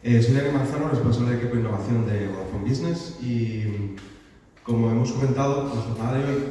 Soy Dani Manzano, responsable de equipo de innovación de Vodafone Business y, como hemos comentado, la jornada de hoy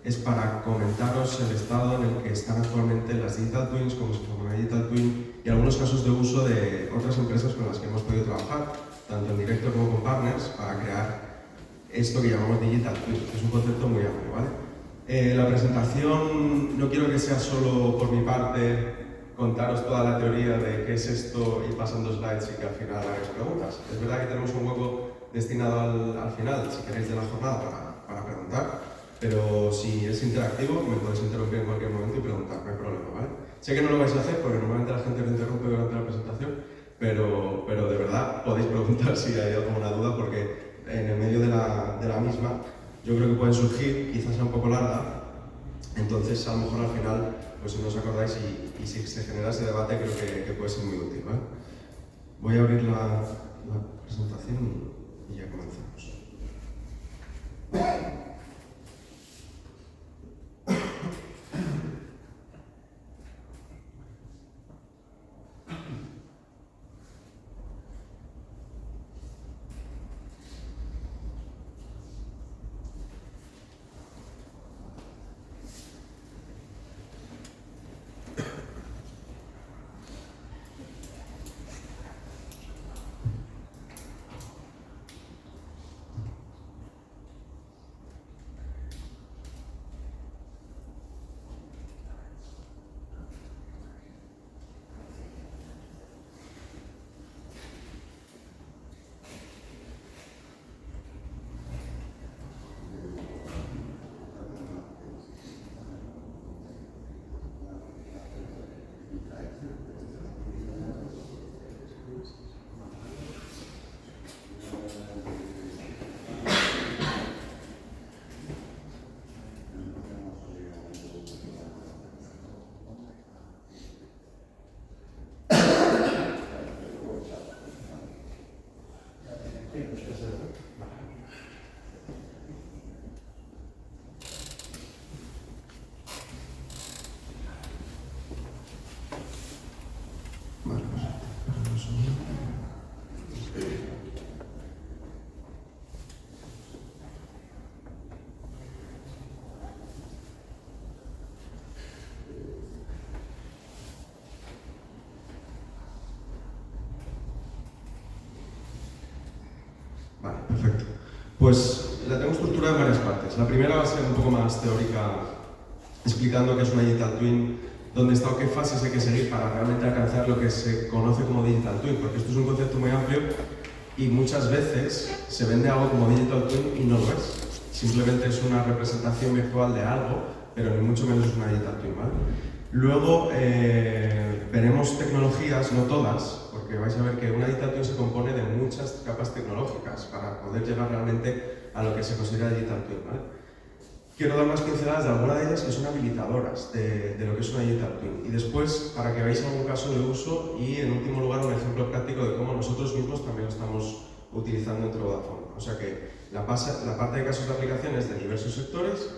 es para comentaros el estado en el que están actualmente las Digital Twins, cómo se forma una Digital Twin y algunos casos de uso de otras empresas con las que hemos podido trabajar, tanto en directo como con partners, para crear esto que llamamos Digital Twin. Es un concepto muy amplio, ¿vale? La presentación no quiero que sea solo por mi parte contaros toda la teoría de qué es esto y pasando slides y que al final hagáis preguntas. Es verdad que tenemos un hueco destinado al final, si queréis, de la jornada para preguntar, pero si es interactivo me podéis interrumpir en cualquier momento y preguntar, no hay problema, ¿vale? Sé que no lo vais a hacer porque normalmente la gente lo interrumpe durante la presentación, pero de verdad podéis preguntar si hay alguna duda, porque en el medio de la misma yo creo que pueden surgir, quizás sea un poco larga, entonces a lo mejor al final, pues si no os acordáis y si se genera ese debate, creo que puede ser muy útil, ¿vale? Voy a abrir la presentación y ya comenzamos. Vale, perfecto. Pues la tengo estructurada en varias partes. La primera va a ser un poco más teórica, explicando qué es una Digital Twin, dónde está o qué fases hay que seguir para realmente alcanzar lo que se conoce como Digital Twin, porque esto es un concepto muy amplio y muchas veces se vende algo como Digital Twin y no lo es. Simplemente es una representación virtual de algo, pero ni mucho menos es una Digital Twin, ¿vale? Luego veremos tecnologías, no todas, porque vais a ver que una Digital Twin se compone de muchas capas tecnológicas para poder llegar realmente a lo que se considera Digital Twin, ¿vale? Quiero dar unas pinceladas de algunas de ellas que son habilitadoras de lo que es una Digital Twin. Y después, para que veáis algún caso de uso y, en último lugar, un ejemplo práctico de cómo nosotros mismos también lo estamos utilizando entre Vodafone. O sea que la parte de casos de aplicaciones de diversos sectores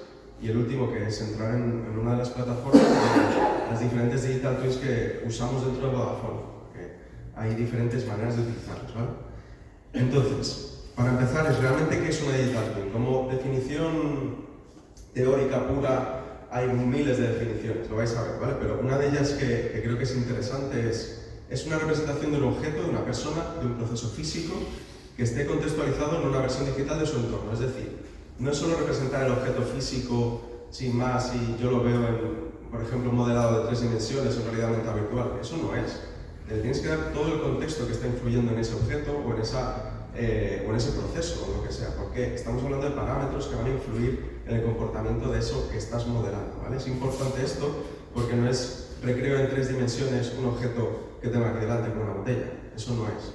y el último, que es entrar en una de las plataformas de las diferentes Digital Twins que usamos dentro de Vodafone, porque hay diferentes maneras de utilizarlos, ¿vale? Entonces, para empezar, es realmente qué es una Digital Twin. Como definición teórica pura hay miles de definiciones, lo vais a ver, ¿vale? Pero una de ellas que creo que es interesante es una representación de un objeto, de una persona, de un proceso físico que esté contextualizado en una versión digital de su entorno. Es decir, no es solo representar el objeto físico sin más y yo lo veo en, por ejemplo, un modelado de 3 dimensiones o realidad aumentada virtual. Eso no es. Le tienes que dar todo el contexto que está influyendo en ese objeto o en ese proceso o lo que sea, porque estamos hablando de parámetros que van a influir en el comportamiento de eso que estás modelando, ¿vale? Es importante esto porque no es recreo en 3 dimensiones un objeto que tenga aquí delante con una botella, eso no es,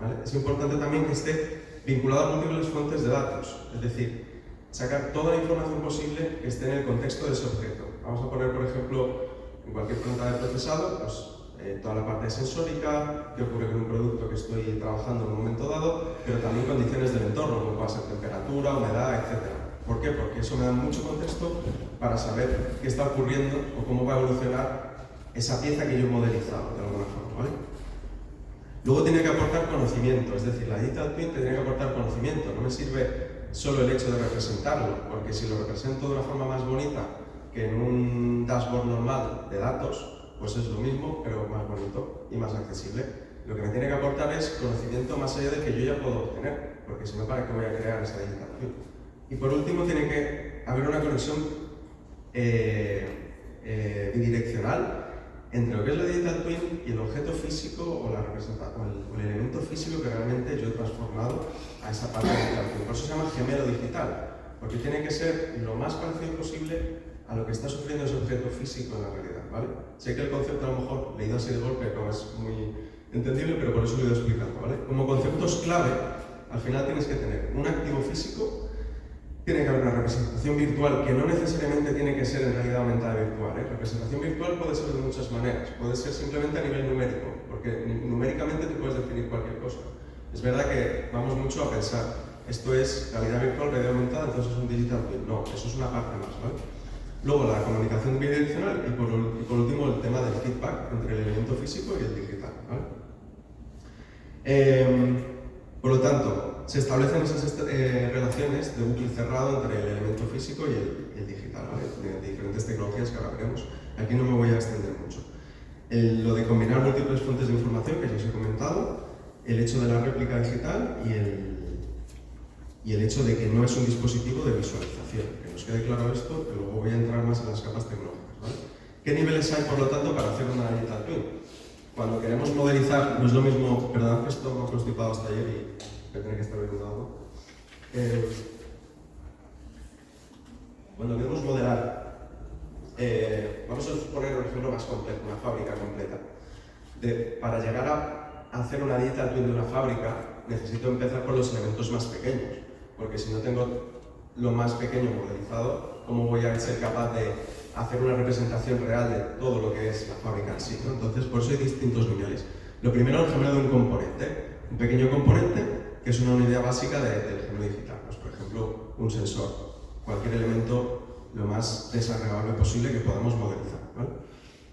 ¿vale? Es importante también que esté vinculado a múltiples fuentes de datos, es decir, sacar toda la información posible que esté en el contexto de ese objeto. Vamos a poner, por ejemplo, en cualquier planta de procesado, pues toda la parte sensórica, qué ocurre con un producto que estoy trabajando en un momento dado, pero también condiciones del entorno, como puede ser temperatura, humedad, etc. ¿Por qué? Porque eso me da mucho contexto para saber qué está ocurriendo o cómo va a evolucionar esa pieza que yo he modelizado de alguna forma, ¿vale? Luego tiene que aportar conocimiento, es decir, la Digital Twin te tiene que aportar conocimiento, no me sirve solo el hecho de representarlo, porque si lo represento de una forma más bonita que en un dashboard normal de datos, pues es lo mismo, pero más bonito y más accesible. Lo que me tiene que aportar es conocimiento más allá del que yo ya puedo obtener, porque si no, ¿para qué voy a crear esa Digital Twin? Y por último, tiene que haber una conexión bidireccional entre lo que es la Digital Twin y el objeto físico o el elemento físico que realmente yo he transformado a esa parte de la Digital Twin. Por eso se llama gemelo digital, porque tiene que ser lo más parecido posible a lo que está sufriendo ese objeto físico en la realidad, ¿vale? Sé que el concepto a lo mejor leído así de golpe no es muy entendible, pero por eso lo he ido explicando, ¿vale? Como conceptos clave, al final tienes que tener un activo físico. Tiene que haber una representación virtual que no necesariamente tiene que ser en realidad aumentada virtual. Representación virtual puede ser de muchas maneras. Puede ser simplemente a nivel numérico, porque numéricamente tú puedes definir cualquier cosa. Es verdad que vamos mucho a pensar, esto es realidad virtual, realidad aumentada, entonces es un digital twin. No, eso es una parte más, ¿vale? Luego la comunicación bidireccional y por último el tema del feedback entre el elemento físico y el digital, ¿vale? Por lo tanto, se establecen esas relaciones de bucle cerrado entre el elemento físico y el digital, ¿vale? De diferentes tecnologías que ahora veremos. Aquí no me voy a extender mucho. Lo de combinar múltiples fuentes de información, que ya os he comentado, el hecho de la réplica digital y el hecho de que no es un dispositivo de visualización. Que nos quede claro esto, que luego voy a entrar más en las capas tecnológicas, ¿vale? ¿Qué niveles hay, por lo tanto, para hacer una digital twin? Cuando queremos modelizar, no es lo mismo, perdón que esto me ha constipado hasta ayer y voy a tener que estar bebiendo algo. Cuando queremos modelar, vamos a poner un ejemplo más completo, una fábrica completa. Para llegar a hacer una digital twin de una fábrica, necesito empezar por los elementos más pequeños, porque si no tengo lo más pequeño modelizado, ¿cómo voy a ser capaz de hacer una representación real de todo lo que es la fábrica en sí, ¿no? Entonces, por eso hay distintos niveles. Lo primero, el gemelo de un componente. Un pequeño componente que es una unidad básica del gemelo digital. Pues, por ejemplo, un sensor. Cualquier elemento lo más desagregable posible que podamos modelizar, ¿vale?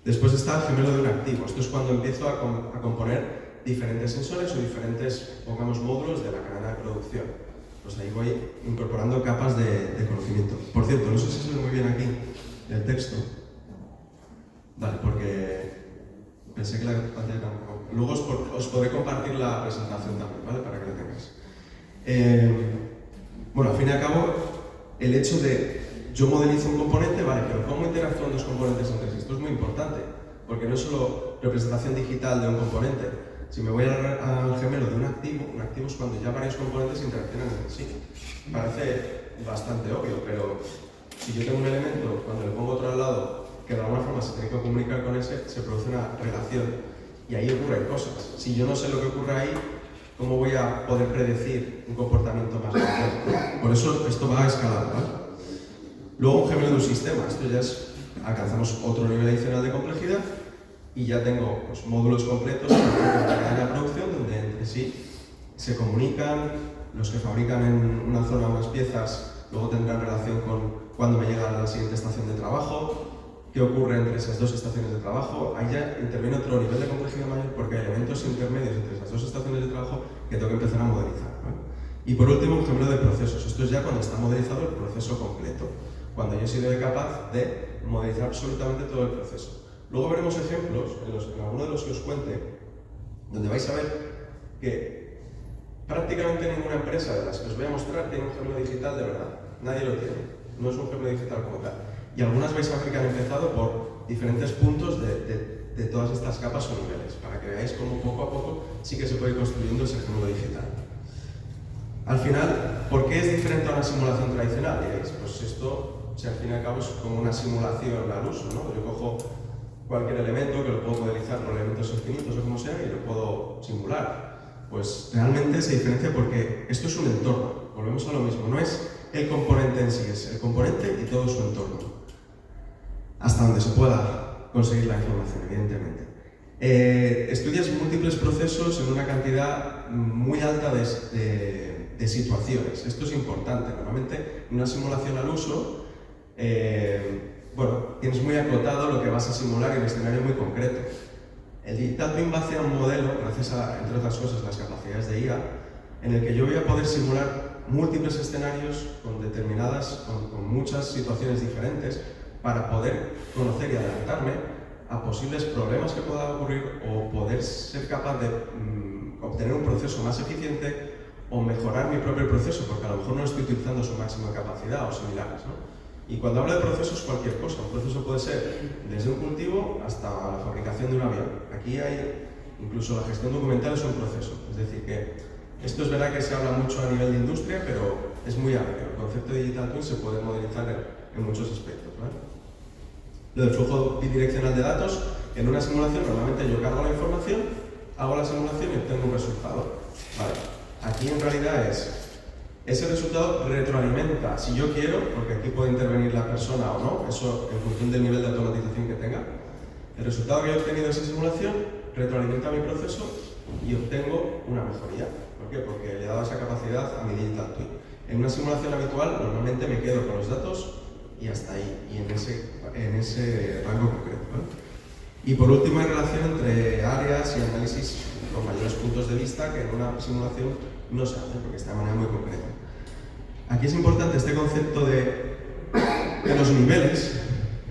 Después está el gemelo de un activo. Esto es cuando empiezo a componer diferentes sensores o diferentes, pongamos, módulos de la cadena de producción. Pues ahí voy incorporando capas de conocimiento. Por cierto, no sé si se ve muy bien aquí el texto. Vale, porque pensé que la pantalla tampoco. Luego os podré compartir la presentación también, ¿vale? Para que la tengáis. Bueno, al fin y al cabo, el hecho de yo modelizo un componente, vale, pero ¿cómo interactúan dos componentes entre sí? Esto es muy importante, porque no es solo representación digital de un componente. Si me voy al gemelo de un activo es cuando ya varios componentes interaccionan entre sí. Parece bastante obvio, pero si yo tengo un elemento, cuando le pongo otro al lado, que de alguna forma se tiene que comunicar con ese, se produce una relación y ahí ocurren cosas. Si yo no sé lo que ocurre ahí, ¿cómo voy a poder predecir un comportamiento más complejo? Por eso esto va a escalar, ¿vale? Luego un gemelo de un sistema. Esto ya es, alcanzamos otro nivel adicional de complejidad y ya tengo pues, módulos completos en la cadena de producción donde entre sí se comunican, los que fabrican en una zona unas piezas luego tendrán relación con cuando me llega a la siguiente estación de trabajo, qué ocurre entre esas dos estaciones de trabajo. Ahí ya interviene otro nivel de complejidad mayor porque hay elementos intermedios entre esas dos estaciones de trabajo que tengo que empezar a modelizar, ¿vale? Y por último, un gemelo de procesos. Esto es ya cuando está modelizado el proceso completo, cuando yo he sido capaz de modelizar absolutamente todo el proceso. Luego veremos ejemplos, en alguno de los que os cuente, donde vais a ver que prácticamente ninguna empresa de las que os voy a mostrar tiene un gemelo digital de verdad. Nadie lo tiene. No es un gemelo digital como tal. Y algunas vais a ver que han empezado por diferentes puntos de todas estas capas o niveles, para que veáis cómo poco a poco sí que se puede ir construyendo ese gemelo digital. Al final, ¿por qué es diferente a una simulación tradicional? Diréis, pues esto, si al fin y al cabo es como una simulación al uso, ¿no? Yo cojo cualquier elemento que lo puedo modelizar por elementos infinitos o como sea y lo puedo simular. Pues realmente se diferencia porque esto es un entorno, volvemos a lo mismo, no es el componente en sí, es el componente y todo su entorno, hasta donde se pueda conseguir la información, evidentemente. Estudias múltiples procesos en una cantidad muy alta de situaciones. Esto es importante. Normalmente en una simulación al uso, bueno, tienes muy acotado lo que vas a simular en un escenario muy concreto. El Digital Twin va hacia un modelo, gracias a, entre otras cosas, las capacidades de IA, en el que yo voy a poder simular múltiples escenarios con muchas situaciones diferentes para poder conocer y adelantarme a posibles problemas que puedan ocurrir o poder ser capaz de obtener un proceso más eficiente o mejorar mi propio proceso, porque a lo mejor no estoy utilizando su máxima capacidad o similares, ¿no? Y cuando hablo de procesos, cualquier cosa. Un proceso puede ser desde un cultivo hasta la fabricación de un avión. Aquí hay, incluso la gestión documental es un proceso. Es decir, que esto es verdad que se habla mucho a nivel de industria, pero es muy amplio. El concepto de Digital Twin se puede modelizar en muchos aspectos, ¿vale? Lo del flujo bidireccional de datos, en una simulación normalmente yo cargo la información, hago la simulación y obtengo un resultado. Vale. Aquí en realidad ese resultado retroalimenta, si yo quiero, porque aquí puede intervenir la persona o no, eso en función del nivel de automatización que tenga. El resultado que he obtenido de esa simulación retroalimenta mi proceso y obtengo una mejoría. ¿Por qué? Porque le he dado esa capacidad a mi Digital Twin. En una simulación habitual, normalmente me quedo con los datos y hasta ahí, y en ese rango concreto, ¿vale? Y por último, hay relación entre áreas y análisis con mayores puntos de vista que en una simulación no se hace, porque está de manera muy concreta. Aquí es importante este concepto de los niveles.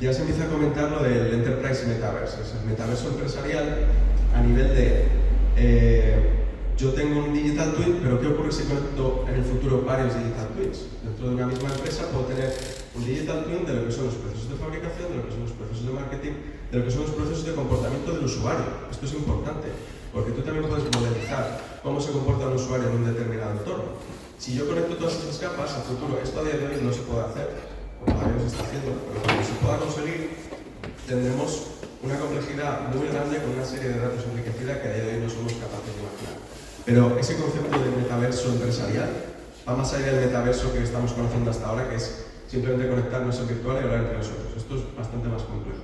Ya se empieza a comentar lo del Enterprise Metaverse, es el metaverso empresarial a nivel de yo tengo un Digital Twin, pero ¿qué ocurre si conecto en el futuro varios Digital Twins? Dentro de una misma empresa puedo tener un Digital Twin de lo que son los procesos de fabricación, de lo que son los procesos de marketing, de lo que son los procesos de comportamiento del usuario. Esto es importante, porque tú también puedes modelizar cómo se comporta un usuario en un determinado entorno. Si yo conecto todas esas capas, a futuro, esto a día de hoy no se puede hacer, o todavía no se está haciendo, pero cuando se pueda conseguir, tendremos una complejidad muy grande con una serie de datos enriquecida que a día de hoy no somos capaces de imaginar. Pero ese concepto de metaverso empresarial va más allá del metaverso que estamos conociendo hasta ahora, que es simplemente conectarnos en virtual y hablar entre nosotros. Esto es bastante más complejo.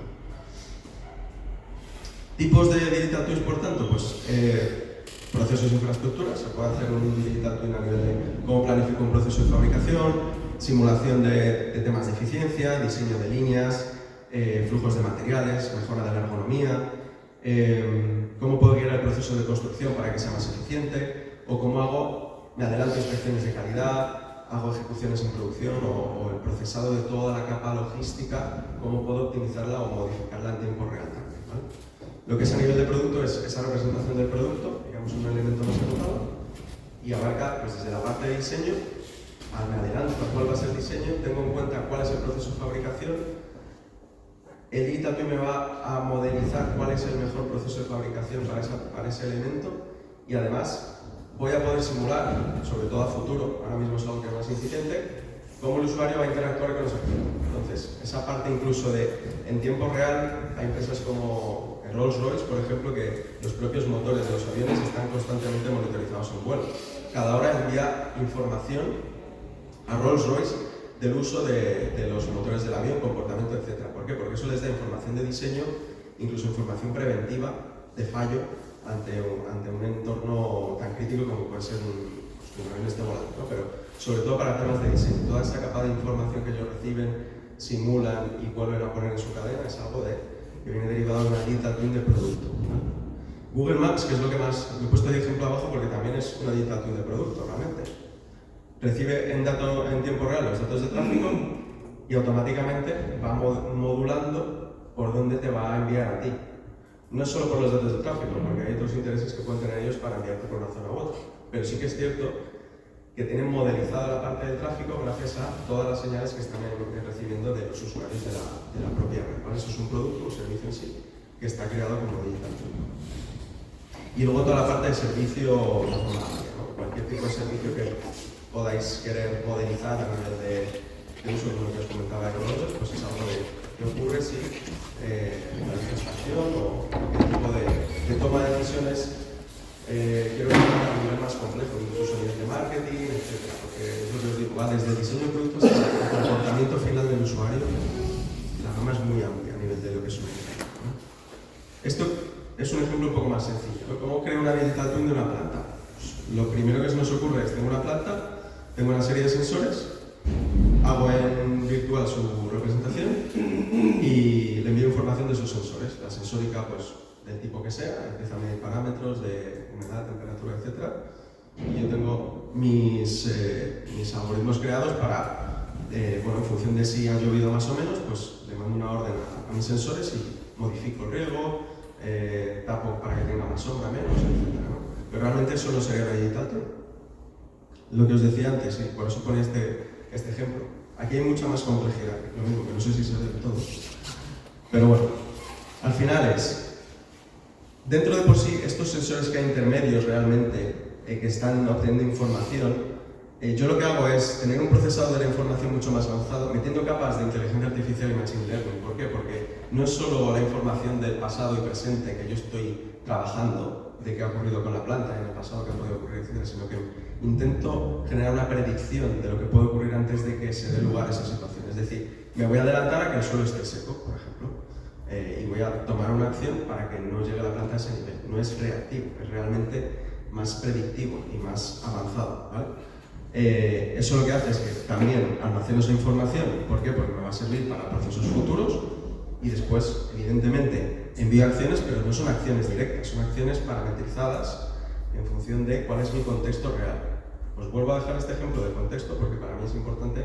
Tipos de Digital Twins, por tanto, pues procesos de infraestructura. Se puede hacer un Digital Twin a nivel de cómo planifico un proceso de fabricación, simulación de temas de eficiencia, diseño de líneas, flujos de materiales, mejora de la ergonomía, cómo puedo guiar el proceso de construcción para que sea más eficiente, o cómo me adelanto inspecciones de calidad, hago ejecuciones en producción o el procesado de toda la capa logística, cómo puedo optimizarla o modificarla en tiempo real también, ¿vale? Lo que es a nivel de producto es esa representación del producto, digamos un elemento más acotado, y abarca pues, desde la parte de diseño, me adelanto a cuál va a ser el diseño, tengo en cuenta cuál es el proceso de fabricación. El Digital Twin me va a modelizar cuál es el mejor proceso de fabricación para ese elemento, y además voy a poder simular, sobre todo a futuro, ahora mismo es algo que es más incipiente, cómo el usuario va a interactuar con ese objeto. Entonces, esa parte incluso en tiempo real, hay empresas como Rolls-Royce, por ejemplo, que los propios motores de los aviones están constantemente monitorizados en vuelo. Cada hora envía información a Rolls-Royce del uso de los motores del avión, comportamiento, etc. ¿Por qué? Porque eso les da información de diseño, incluso información preventiva de fallo ante un entorno tan crítico como puede ser un avión esté volando, ¿no? Pero sobre todo para temas de diseño. Toda esa capa de información que ellos reciben, simulan y vuelven a poner en su cadena es algo que viene derivado de una Digital Twin de producto, ¿no? Google Maps, que es lo que más he puesto de ejemplo abajo porque también es una Digital Twin de producto realmente. Recibe en tiempo real los datos de tráfico y automáticamente va modulando por dónde te va a enviar a ti. No es solo por los datos de tráfico, porque hay otros intereses que pueden tener ellos para enviarte por una zona u otra, pero sí que es cierto que tienen modelizada la parte del tráfico gracias a todas las señales que están recibiendo de los usuarios de la propia red, ¿vale? Eso es un producto, un servicio en sí, que está creado como Digital Twin. Y luego toda la parte de servicio de forma amplia, ¿no? Cualquier tipo de servicio que podáis querer modelizar a nivel de uso, como que os comentaba con otros, pues es algo de qué ocurre si la estación o qué tipo de toma de decisiones quiero que a un nivel más complejo, incluso a nivel de marketing, etc. Porque es lo que os digo, va desde el diseño de productos hasta el comportamiento final del usuario. La gama es muy amplia a nivel de lo que es un ejemplo, ¿no? Esto es un ejemplo un poco más sencillo, ¿no? ¿Cómo creo una Digital Twin de una planta? Pues, lo primero que se nos ocurre es, tengo una planta, tengo una serie de sensores, hago en virtual su representación y le envío información de esos sensores. La sensórica, pues, del tipo que sea, empieza a medir parámetros de humedad, temperatura, etc. Y yo tengo mis algoritmos creados para, bueno, en función de si ha llovido más o menos, pues le mando una orden a mis sensores y modifico el riego, tapo para que tenga más sombra, menos, etc., ¿no? Pero realmente eso no sería una digital twin. Lo que os decía antes, y por eso ponía este ejemplo. Aquí hay mucha más complejidad, lo mismo, que no sé si se ve del todo. Pero bueno, al final dentro de por sí, estos sensores que hay intermedios realmente, que están obteniendo información, yo lo que hago es tener un procesador de la información mucho más avanzado, metiendo capas de inteligencia artificial y machine learning. ¿Por qué? Porque no es solo la información del pasado y presente que yo estoy trabajando, de qué ha ocurrido con la planta en el pasado, qué ha podido ocurrir, etc., sino que intento generar una predicción de lo que puede ocurrir antes de que se dé lugar a esa situación. Es decir, me voy a adelantar a que el suelo esté seco, por ejemplo, y voy a tomar una acción para que no llegue la planta a ese nivel. No es reactivo, es realmente más predictivo y más avanzado, ¿vale? Eso lo que hace es que también almaceno esa información. ¿Por qué? Porque me va a servir para procesos futuros y después, evidentemente, envío acciones, pero no son acciones directas, son acciones parametrizadas en función de cuál es mi contexto real. Os vuelvo a dejar este ejemplo de contexto porque para mí es importante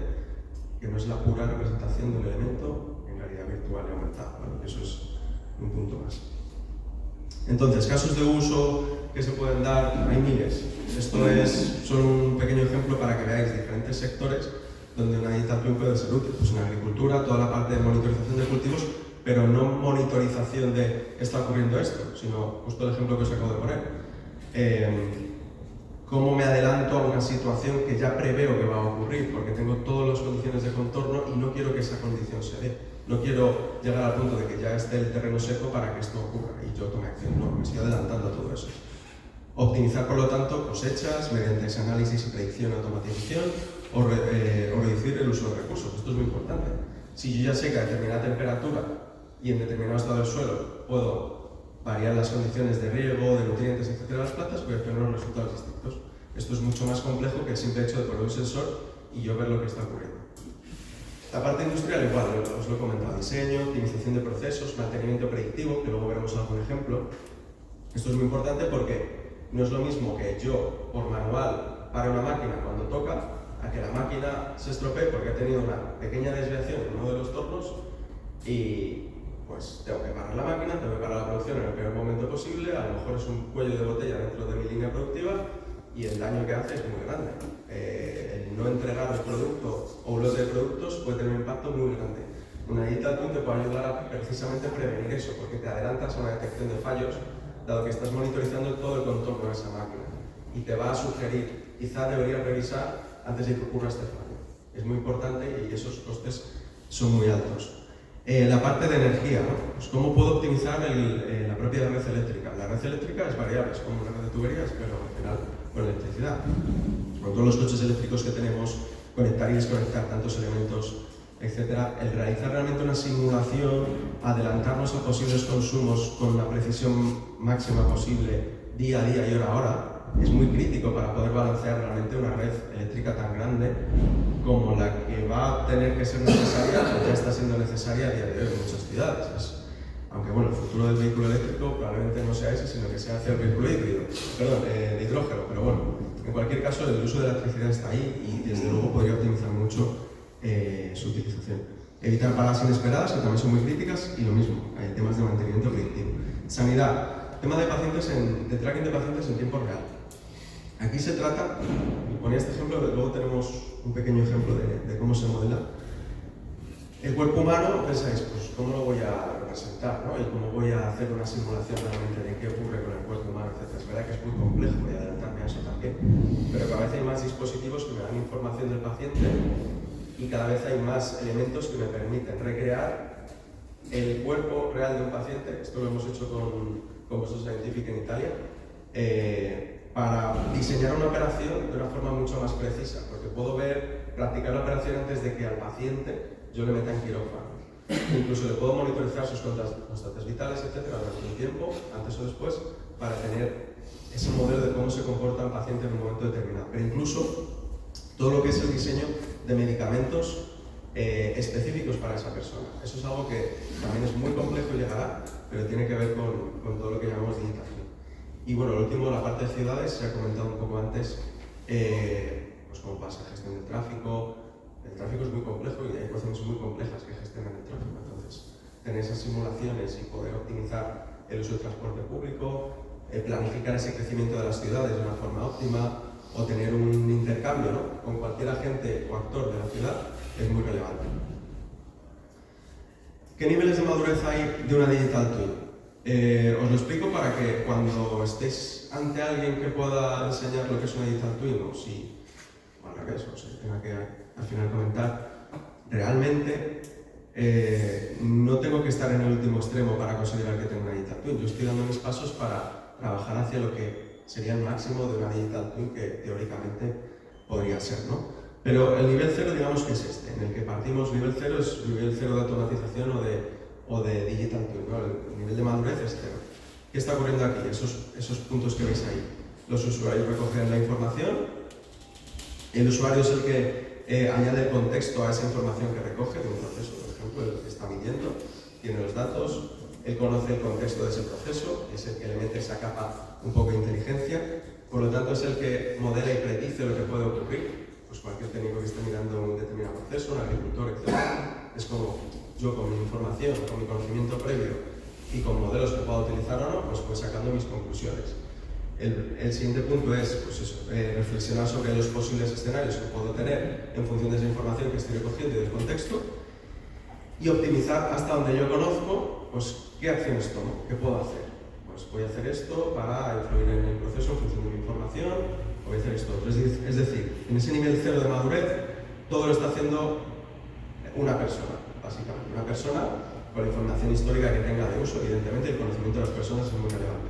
que no es la pura representación de un elemento en realidad virtual y aumentada, ¿vale? Eso es un punto más. Entonces, casos de uso que se pueden dar, hay miles. Esto es solo un pequeño ejemplo para que veáis diferentes sectores donde una digital twin puede ser útil. Pues en agricultura, toda la parte de monitorización de cultivos, pero no monitorización de está ocurriendo esto, sino justo el ejemplo que os acabo de poner. Cómo me adelanto a una situación que ya preveo que va a ocurrir, porque tengo todas las condiciones de contorno y no quiero que esa condición se dé. No quiero llegar al punto de que ya esté el terreno seco para que esto ocurra y yo tome acción. No, me estoy adelantando a todo eso. Optimizar, por lo tanto, cosechas mediante ese análisis y predicción y automatización o reducir el uso de recursos. Esto es muy importante. Si yo ya sé que a determinada temperatura y en determinado estado del suelo puedo variar las condiciones de riego, de nutrientes, etc. de las plantas, voy a obtener unos resultados distintos. Esto es mucho más complejo que el simple hecho de poner un sensor y yo ver lo que está ocurriendo. La parte industrial igual, os lo he comentado, diseño, optimización de procesos, mantenimiento predictivo, que luego veremos algún ejemplo. Esto es muy importante porque no es lo mismo que yo, por manual, pare una máquina cuando toca, a que la máquina se estropee porque ha tenido una pequeña desviación en uno de los tornos y pues tengo que parar la máquina, tengo que parar la producción en el peor momento posible, a lo mejor es un cuello de botella dentro de mi línea productiva y el daño que hace es muy grande. El no entregar el producto o un lote de productos puede tener un impacto muy grande. Una digital twin te puede ayudar a precisamente prevenir eso, porque te adelantas a una detección de fallos, dado que estás monitorizando todo el contorno de esa máquina y te va a sugerir, quizá deberías revisar antes de que ocurra este fallo. Es muy importante y esos costes son muy altos. La parte de energía, ¿no? Pues ¿cómo puedo optimizar la propia red eléctrica? La red eléctrica es variable, es como una red de tuberías, pero al final con electricidad. Con todos los coches eléctricos que tenemos, conectar y desconectar tantos elementos, etc. El realizar realmente una simulación, adelantarnos a posibles consumos con la precisión máxima posible día a día y hora a hora, es muy crítico para poder balancear realmente una red eléctrica tan grande como la que va a tener que ser necesaria o ya está siendo necesaria a día de hoy en muchas ciudades. Aunque bueno, el futuro del vehículo eléctrico probablemente no sea ese, sino que sea hacia el vehículo de hidrógeno, pero bueno, en cualquier caso el uso de la electricidad está ahí y desde luego podría optimizar mucho su utilización. Evitar paradas inesperadas, que también son muy críticas, y lo mismo, temas de mantenimiento predictivo. Sanidad, tema de tracking de pacientes en tiempo real. Aquí se trata, y ponía este ejemplo, luego tenemos un pequeño ejemplo de cómo se modela. El cuerpo humano, pensáis, pues cómo lo voy a representar, ¿no? Y cómo voy a hacer una simulación realmente de qué ocurre con el cuerpo humano, etc. Es verdad que es muy complejo, voy a adelantarme a eso también, pero cada vez hay más dispositivos que me dan información del paciente y cada vez hay más elementos que me permiten recrear el cuerpo real de un paciente. Esto lo hemos hecho con Boston Scientific en Italia, para diseñar una operación de una forma mucho más precisa, porque puedo practicar la operación antes de que al paciente yo le meta en quirófano. Incluso le puedo monitorizar sus constantes vitales, etcétera, durante un tiempo, antes o después, para tener ese modelo de cómo se comporta el paciente en un momento determinado. Pero incluso todo lo que es el diseño de medicamentos específicos para esa persona. Eso es algo que también es muy complejo y llegará, pero tiene que ver con todo lo que Y bueno, lo último, la parte de ciudades, se ha comentado un poco antes, pues cómo pasa gestión del tráfico. El tráfico es muy complejo y hay ecuaciones muy complejas que gestionan el tráfico. Entonces, tener esas simulaciones y poder optimizar el uso del transporte público, planificar ese crecimiento de las ciudades de una forma óptima o tener un intercambio, ¿no?, con cualquier agente o actor de la ciudad es muy relevante. ¿Qué niveles de madurez hay de una Digital Twin? Os lo explico para que cuando estéis ante alguien que pueda enseñar lo que es una Digital Twin, o si, o al revés, o si tenga que al final comentar, realmente no tengo que estar en el último extremo para considerar que tengo una Digital Twin. Yo estoy dando mis pasos para trabajar hacia lo que sería el máximo de una Digital Twin que teóricamente podría ser, ¿no? Pero el nivel cero, digamos que es este, en el que partimos. Nivel cero es nivel cero de automatización o de Digital Twin, ¿no? El nivel de madurez es cero. ¿Qué está ocurriendo aquí? Esos puntos que veis ahí. Los usuarios recogen la información, el usuario es el que añade el contexto a esa información que recoge de un proceso, por ejemplo, el que está midiendo, tiene los datos, él conoce el contexto de ese proceso, es el que le mete esa capa un poco de inteligencia, por lo tanto es el que modela y predice lo que puede ocurrir. Pues cualquier técnico que esté mirando un determinado proceso, un agricultor, etc., es como yo con mi información, con mi conocimiento previo y con modelos que pueda utilizar o no, pues voy sacando mis conclusiones. El siguiente punto es pues eso, reflexionar sobre los posibles escenarios que puedo tener en función de esa información que estoy recogiendo y del contexto, y optimizar hasta donde yo conozco pues qué acciones tomo, qué puedo hacer. Pues voy a hacer esto para influir en el proceso en función de mi información, voy a hacer esto otro. Es decir, en ese nivel cero de madurez, todo lo está haciendo una persona, básicamente. Una persona con la información histórica que tenga de uso, evidentemente el conocimiento de las personas es muy relevante.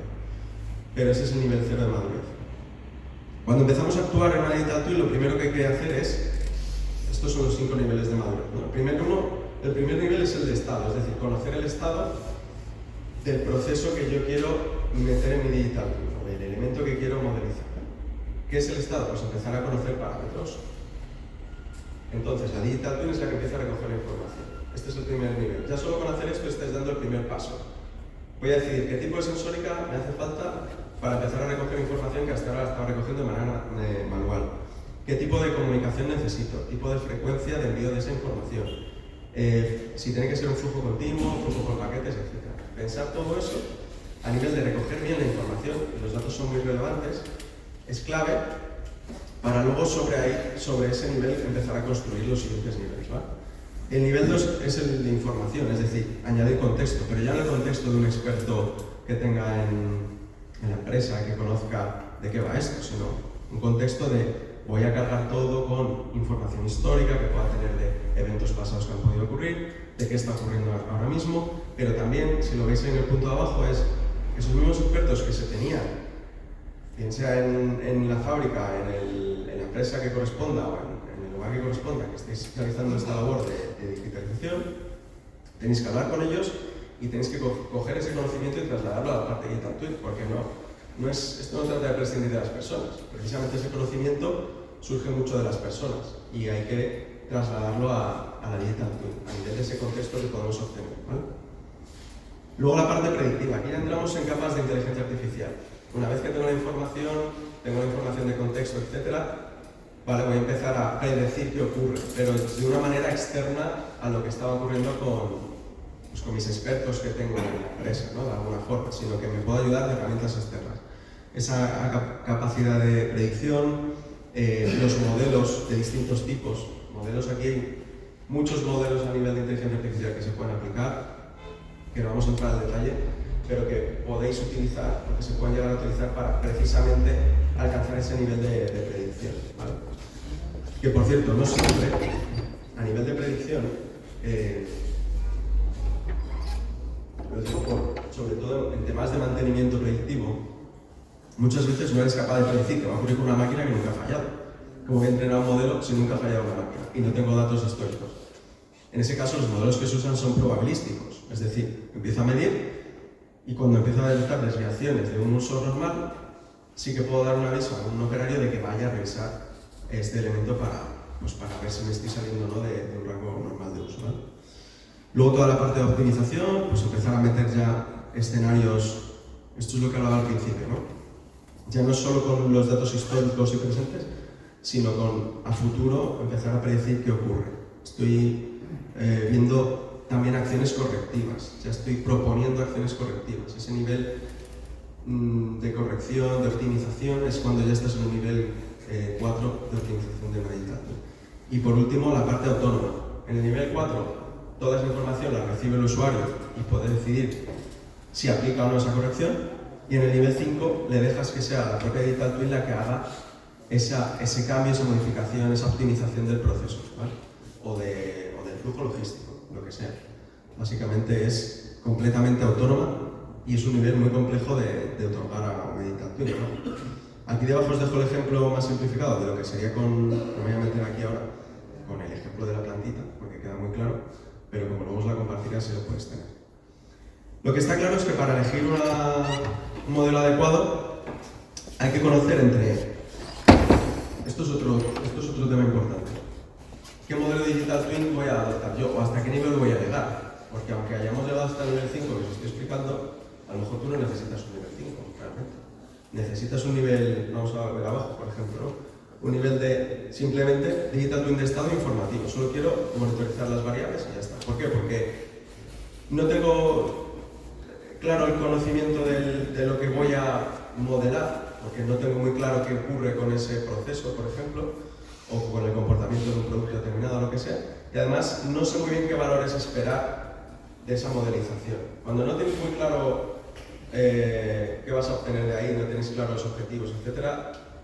Pero ese es el nivel cero de madurez. Cuando empezamos a actuar en una Digital Twin, lo primero que hay que hacer es, estos son los 5 niveles de madurez, ¿no? El primer nivel es el de estado, es decir, conocer el estado del proceso que yo quiero meter en mi Digital Twin, o del elemento que quiero modelizar. ¿Qué es el estado? Pues empezar a conocer parámetros. Entonces, la Digital Twin es la que empieza a recoger la información. Este es el primer nivel. Ya solo con hacer esto estáis dando el primer paso. Voy a decidir qué tipo de sensórica me hace falta para empezar a recoger información que hasta ahora estaba recogiendo de manera manual. ¿Qué tipo de comunicación necesito? ¿Tipo de frecuencia de envío de esa información? Si tiene que ser un flujo continuo, flujo por paquetes, etc. Pensar todo eso a nivel de recoger bien la información, y los datos son muy relevantes, es clave para luego sobre ese nivel empezar a construir los siguientes niveles, ¿vale? El nivel 2 es el de información, es decir, añadir contexto, pero ya no el contexto de un experto que tenga en la empresa, que conozca de qué va esto, sino un contexto de voy a cargar todo con información histórica que pueda tener de eventos pasados que han podido ocurrir, de qué está ocurriendo ahora mismo, pero también, si lo veis en el punto de abajo, es esos mismos expertos que se tenían, bien sea en la fábrica, en la empresa que corresponda o en el lugar que corresponda, que estéis realizando esta labor de digitalización, tenéis que hablar con ellos y tenéis que coger ese conocimiento y trasladarlo a la parte de Digital Twin, porque esto no trata de prescindir de las personas. Precisamente ese conocimiento surge mucho de las personas y hay que trasladarlo a la Digital Twin, a nivel de ese contexto que podemos obtener, ¿vale? Luego la parte predictiva. Aquí ya entramos en capas de inteligencia artificial. Una vez que tengo la información de contexto, etc., vale, voy a empezar a predecir qué ocurre, pero de una manera externa a lo que estaba ocurriendo con mis expertos que tengo en la empresa, ¿no?, de alguna forma, sino que me puedo ayudar de herramientas externas. Esa capacidad de predicción, los modelos de distintos tipos. Modelos, aquí hay muchos modelos a nivel de inteligencia artificial que se pueden aplicar, que no vamos a entrar al detalle, pero que podéis utilizar, o que se pueden llegar a utilizar para precisamente alcanzar ese nivel de predicción, ¿vale? Que por cierto, no siempre, a nivel de predicción, lo digo sobre todo en temas de mantenimiento predictivo, muchas veces no eres capaz de predecir que va a ocurrir con una máquina que nunca ha fallado. Como voy a entrenar un modelo si nunca ha fallado una máquina y no tengo datos históricos? En ese caso, los modelos que se usan son probabilísticos, es decir, empiezo a medir y cuando empiezo a detectar desviaciones de un uso normal, sí que puedo dar un aviso a un operario de que vaya a revisar este elemento para ver si me estoy saliendo o no de un rango normal de uso, ¿vale? Luego toda la parte de optimización, pues empezar a meter ya escenarios, esto es lo que hablaba al principio, ¿no? Ya no solo con los datos históricos y presentes, sino con a futuro empezar a predecir qué ocurre. Estoy viendo también acciones correctivas, ya estoy proponiendo acciones correctivas. Ese nivel de corrección, de optimización, es cuando ya estás en un nivel 4 de optimización de una digital twin. Y por último, la parte autónoma. En el nivel 4, toda esa información la recibe el usuario y puede decidir si aplica o no esa corrección. Y en el nivel 5 le dejas que sea la propia digital twin la que haga ese cambio, esa modificación, esa optimización del proceso, ¿vale? o del flujo logístico, lo que sea. Básicamente es completamente autónoma y es un nivel muy complejo de otorgar a una digital twin, ¿no? Aquí debajo os dejo el ejemplo más simplificado de lo que sería con, me voy a meter aquí ahora, con el ejemplo de la plantita, porque queda muy claro, pero como luego os la compartiré, así lo puedes tener. Lo que está claro es que para elegir un modelo adecuado hay que conocer entre... Esto es otro tema importante. ¿Qué modelo digital twin voy a adoptar yo? ¿O hasta qué nivel voy a llegar? Porque aunque hayamos llegado hasta el nivel 5 que os estoy explicando, a lo mejor tú no necesitas un nivel 5, realmente. Necesitas un nivel, vamos a ver abajo, por ejemplo, un nivel de simplemente digital twin de estado informativo. Solo quiero monitorizar las variables y ya está. ¿Por qué? Porque no tengo claro el conocimiento de lo que voy a modelar, porque no tengo muy claro qué ocurre con ese proceso, por ejemplo, o con el comportamiento de un producto determinado o lo que sea, y además no sé muy bien qué valores esperar de esa modelización. Cuando no tienes muy claro qué vas a obtener de ahí, no tienes claro los objetivos, etc.,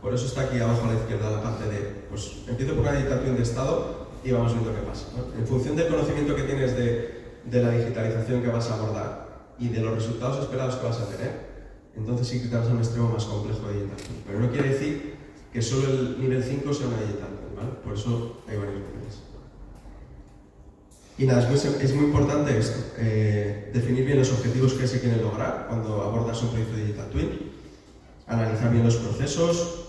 por eso está aquí abajo a la izquierda la parte de, pues empiezo por una digitalización de estado y vamos viendo qué pasa, ¿no? En función del conocimiento que tienes de la digitalización que vas a abordar y de los resultados esperados que vas a tener, entonces sí que te vas a un extremo más complejo de digitalización. Pero no quiere decir que solo el nivel 5 sea una digitalización, ¿vale? Por eso hay varios niveles. Y nada, es muy importante esto, definir bien los objetivos que se quieren lograr cuando abordas un proyecto de Digital Twin, analizar bien los procesos,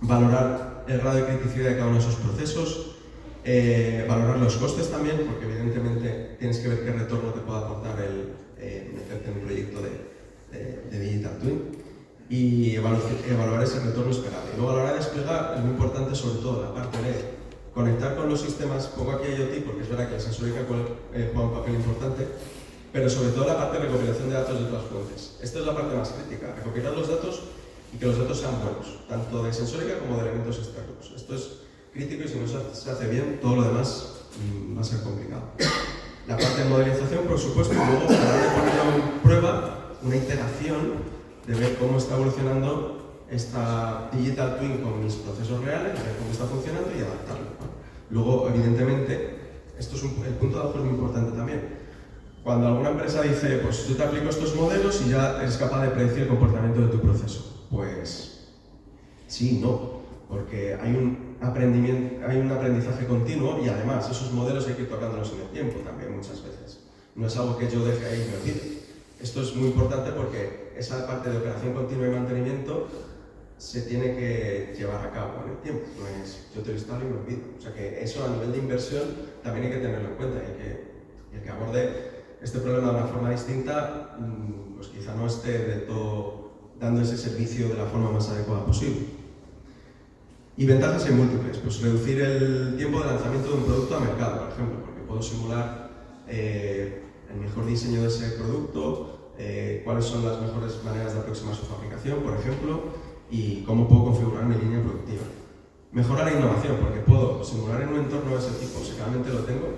valorar el grado de criticidad de cada uno de esos procesos, valorar los costes también, porque evidentemente tienes que ver qué retorno te puede aportar el meterte en un proyecto de Digital Twin y evaluar ese retorno esperado. Y luego a la hora de desplegar es muy importante sobre todo la parte de conectar con los sistemas, pongo aquí IoT porque es verdad que la sensórica juega un papel importante, pero sobre todo la parte de recopilación de datos de otras fuentes. Esta es la parte más crítica, recopilar los datos y que los datos sean buenos, tanto de sensórica como de elementos externos. Esto es crítico y si no se hace bien, todo lo demás va a ser complicado. La parte de modelización, por supuesto, y luego para de ponerlo en prueba, una iteración de ver cómo está evolucionando esta digital twin con mis procesos reales, ver cómo está funcionando y adaptarlo. Luego, evidentemente, el punto de abajo es muy importante también. Cuando alguna empresa dice, pues yo te aplico estos modelos y ya eres capaz de predecir el comportamiento de tu proceso. Pues sí, no, porque hay un aprendizaje continuo y además esos modelos hay que ir tocándolos en el tiempo también muchas veces. No es algo que yo deje ahí y me olvide. Esto es muy importante porque esa parte de operación continua y mantenimiento se tiene que llevar a cabo en el tiempo, no es yo te lo instalo y me olvido. O sea que eso a nivel de inversión también hay que tenerlo en cuenta y el que aborde este problema de una forma distinta, pues quizá no esté del todo dando ese servicio de la forma más adecuada posible. Y ventajas hay múltiples, pues reducir el tiempo de lanzamiento de un producto a mercado, por ejemplo, porque puedo simular el mejor diseño de ese producto, cuáles son las mejores maneras de aproximar su fabricación, por ejemplo, y cómo puedo configurar mi línea productiva. Mejorar la innovación, porque puedo simular en un entorno de ese tipo, si realmente lo tengo,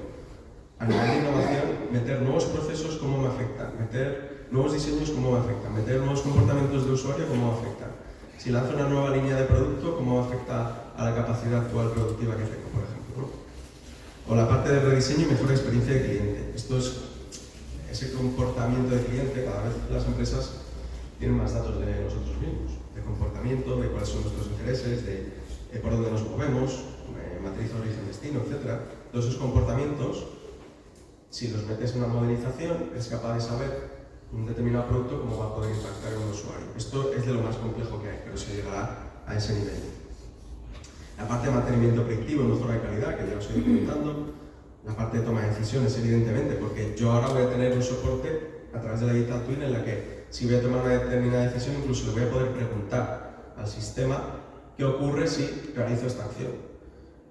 a nivel de innovación, meter nuevos procesos, cómo me afectan, meter nuevos diseños, cómo me afectan, meter nuevos comportamientos de usuario, cómo me afectan. Si lanzo una nueva línea de producto, cómo afecta a la capacidad actual productiva que tengo, por ejemplo, ¿no? O la parte de rediseño y mejor experiencia de cliente. Esto es ese comportamiento de cliente. Cada vez las empresas tienen más datos de nosotros mismos, de comportamiento, de cuáles son nuestros intereses, de por dónde nos movemos, matriz origen-destino, etc. Todos esos comportamientos, si los metes en una modelización, es capaz de saber un determinado producto cómo va a poder impactar en un usuario. Esto es de lo más complejo que hay, pero se llegará a ese nivel. La parte de mantenimiento predictivo y mejora de calidad, que ya os he ido comentando. La parte de toma de decisiones, evidentemente, porque yo ahora voy a tener un soporte a través de la Digital Twin en la que si voy a tomar una determinada decisión, incluso le voy a poder preguntar al sistema qué ocurre si realizo esta acción.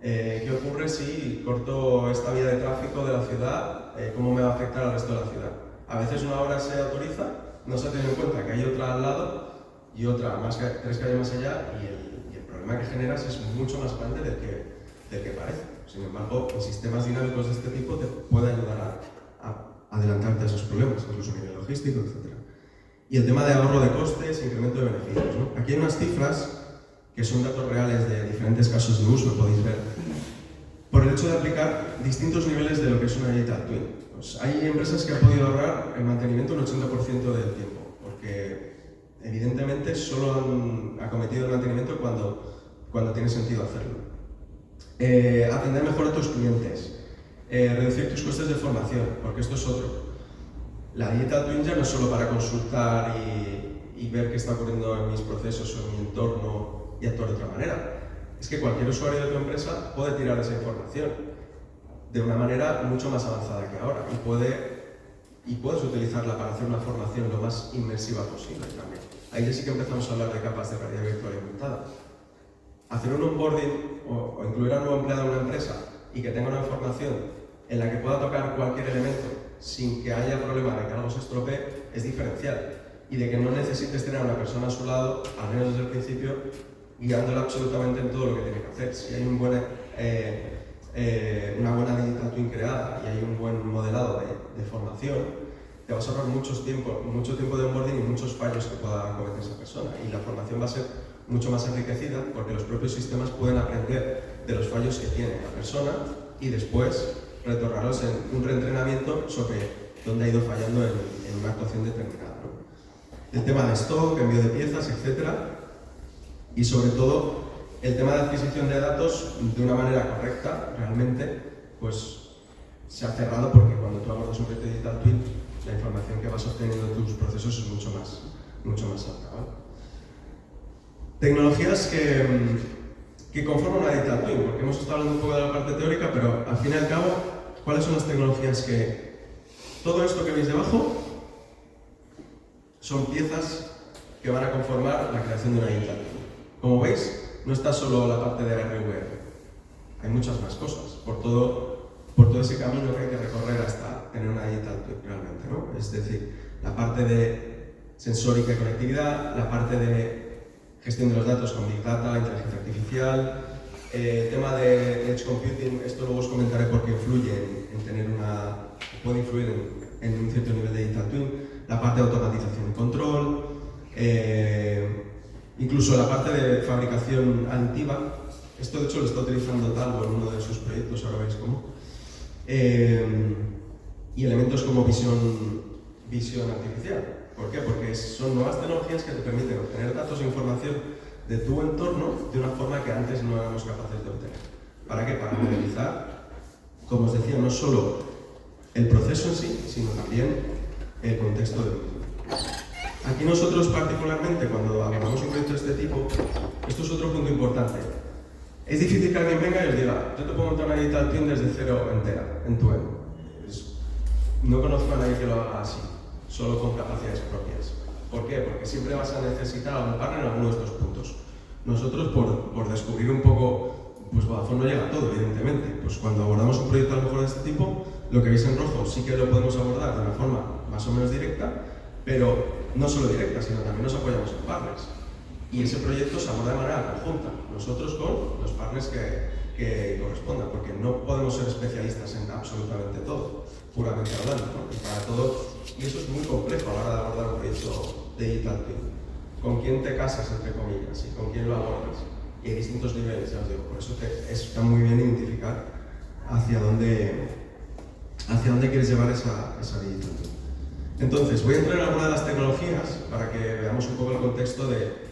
¿Qué ocurre si corto esta vía de tráfico de la ciudad? ¿Cómo me va a afectar al resto de la ciudad? A veces una obra se autoriza, no se tiene en cuenta que hay otra al lado y otra más 3 calles más allá, y el problema que generas es mucho más grande del que parece. Sin embargo, en sistemas dinámicos de este tipo te puede ayudar a adelantarte a esos problemas, incluso a nivel logístico, etc. Y el tema de ahorro de costes, incremento de beneficios, ¿no? Aquí hay unas cifras que son datos reales de diferentes casos de uso, podéis ver, por el hecho de aplicar distintos niveles de lo que es una Digital Twin. Pues hay empresas que han podido ahorrar el mantenimiento un 80% del tiempo, porque evidentemente solo han acometido el mantenimiento cuando tiene sentido hacerlo. Atender mejor a tus clientes, reducir tus costes de formación, porque esto es otro. La Digital Twin ya no es solo para consultar y ver qué está ocurriendo en mis procesos o en mi entorno y actuar de otra manera. Es que cualquier usuario de tu empresa puede tirar esa información de una manera mucho más avanzada que ahora y puedes utilizarla para hacer una formación lo más inmersiva posible también. Ahí ya sí que empezamos a hablar de capas de realidad virtual aumentada. Hacer un onboarding o incluir a un nuevo empleado en una empresa y que tenga una formación en la que pueda tocar cualquier elemento sin que haya problema de que algo se estropee es diferencial, y de que no necesites tener a una persona a su lado, al menos desde el principio, guiándola absolutamente en todo lo que tiene que hacer. Si hay una buena Digital Twin creada y hay un buen modelado de formación, te vas a ahorrar mucho tiempo de onboarding y muchos fallos que pueda cometer esa persona, y la formación va a ser mucho más enriquecida porque los propios sistemas pueden aprender de los fallos que tiene la persona y después retornarlos en un reentrenamiento sobre dónde ha ido fallando en una actuación determinada, ¿no? El tema de stock, envío de piezas, etc. Y sobre todo el tema de adquisición de datos de una manera correcta, realmente, pues se ha cerrado, porque cuando tú abordas un proyecto Digital Twin, la información que vas obteniendo de tus procesos es mucho más alta, ¿vale? Tecnologías que conforman una Digital Twin, porque hemos estado hablando un poco de la parte teórica, pero al fin y al cabo, ¿cuáles son las tecnologías que todo esto que veis debajo son piezas que van a conformar la creación de una Digital Twin? Como veis, no está solo la parte de RVR, hay muchas más cosas, por todo ese camino que hay que recorrer hasta tener una Digital Twin realmente, ¿no? Es decir, la parte de sensórica y conectividad, la parte de gestión de los datos con Big Data, inteligencia artificial, tema de Edge Computing, esto luego os comentaré porque puede influir en un cierto nivel de Digital Twin, la parte de automatización y control, incluso la parte de fabricación aditiva. Esto de hecho lo está utilizando Talgo en uno de sus proyectos, ahora veis cómo. Y elementos como visión artificial. ¿Por qué? Porque son nuevas tecnologías que te permiten obtener datos e información de tu entorno de una forma que antes no éramos capaces de obtener. ¿Para qué? Para modelizar, como os decía, no solo el proceso en sí, sino también el contexto del mismo. Aquí nosotros particularmente, cuando abordamos un proyecto de este tipo, esto es otro punto importante. Es difícil que alguien venga y os diga, yo te puedo montar una Digital Twin desde cero entera, en tu end. No conozco a nadie que lo haga así, solo con capacidades propias. ¿Por qué? Porque siempre vas a necesitar a un partner en alguno de estos puntos. Nosotros, por descubrir un poco, pues Vodafone no llega a todo, evidentemente. Pues cuando abordamos un proyecto a lo mejor de este tipo, lo que veis en rojo sí que lo podemos abordar de una forma más o menos directa, pero no solo directa, sino también nos apoyamos en partners. Y ese proyecto se aborda de manera conjunta, nosotros con los partners que correspondan, porque no podemos ser especialistas en absolutamente todo, puramente hablando, ¿no? Y para todo, y eso es muy complejo a la hora de abordar un proyecto de Digital Twin. ¿Con quién te casas, entre comillas, y con quién lo abordas? Y hay distintos niveles, ya os digo, por eso está muy bien identificar hacia dónde quieres llevar esa Digital Twin. Entonces, voy a entrar en alguna de las tecnologías para que veamos un poco el contexto de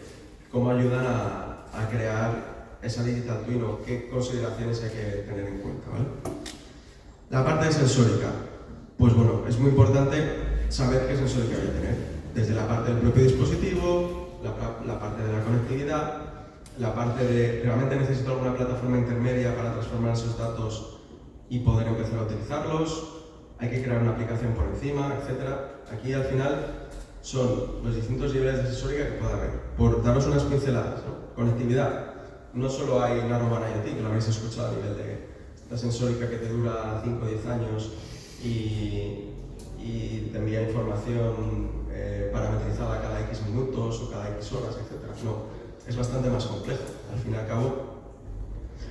cómo ayudan a crear esa Digital Twin o qué consideraciones hay que tener en cuenta, ¿vale? La parte de sensórica. Pues bueno, es muy importante saber qué sensórica voy a tener. Desde la parte del propio dispositivo, la parte de la conectividad, la parte de realmente necesito alguna plataforma intermedia para transformar esos datos y poder empezar a utilizarlos. Hay que crear una aplicación por encima, etc. Aquí al final son los distintos niveles de sensórica que puede haber. Por daros unas pinceladas, ¿no? Conectividad. No solo hay Narrowband IoT, que lo habréis escuchado a nivel de esta sensórica que te dura 5 o 10 años y te envía información parametrizada cada X minutos o cada X horas, etc. No, es bastante más complejo. Al fin y al cabo,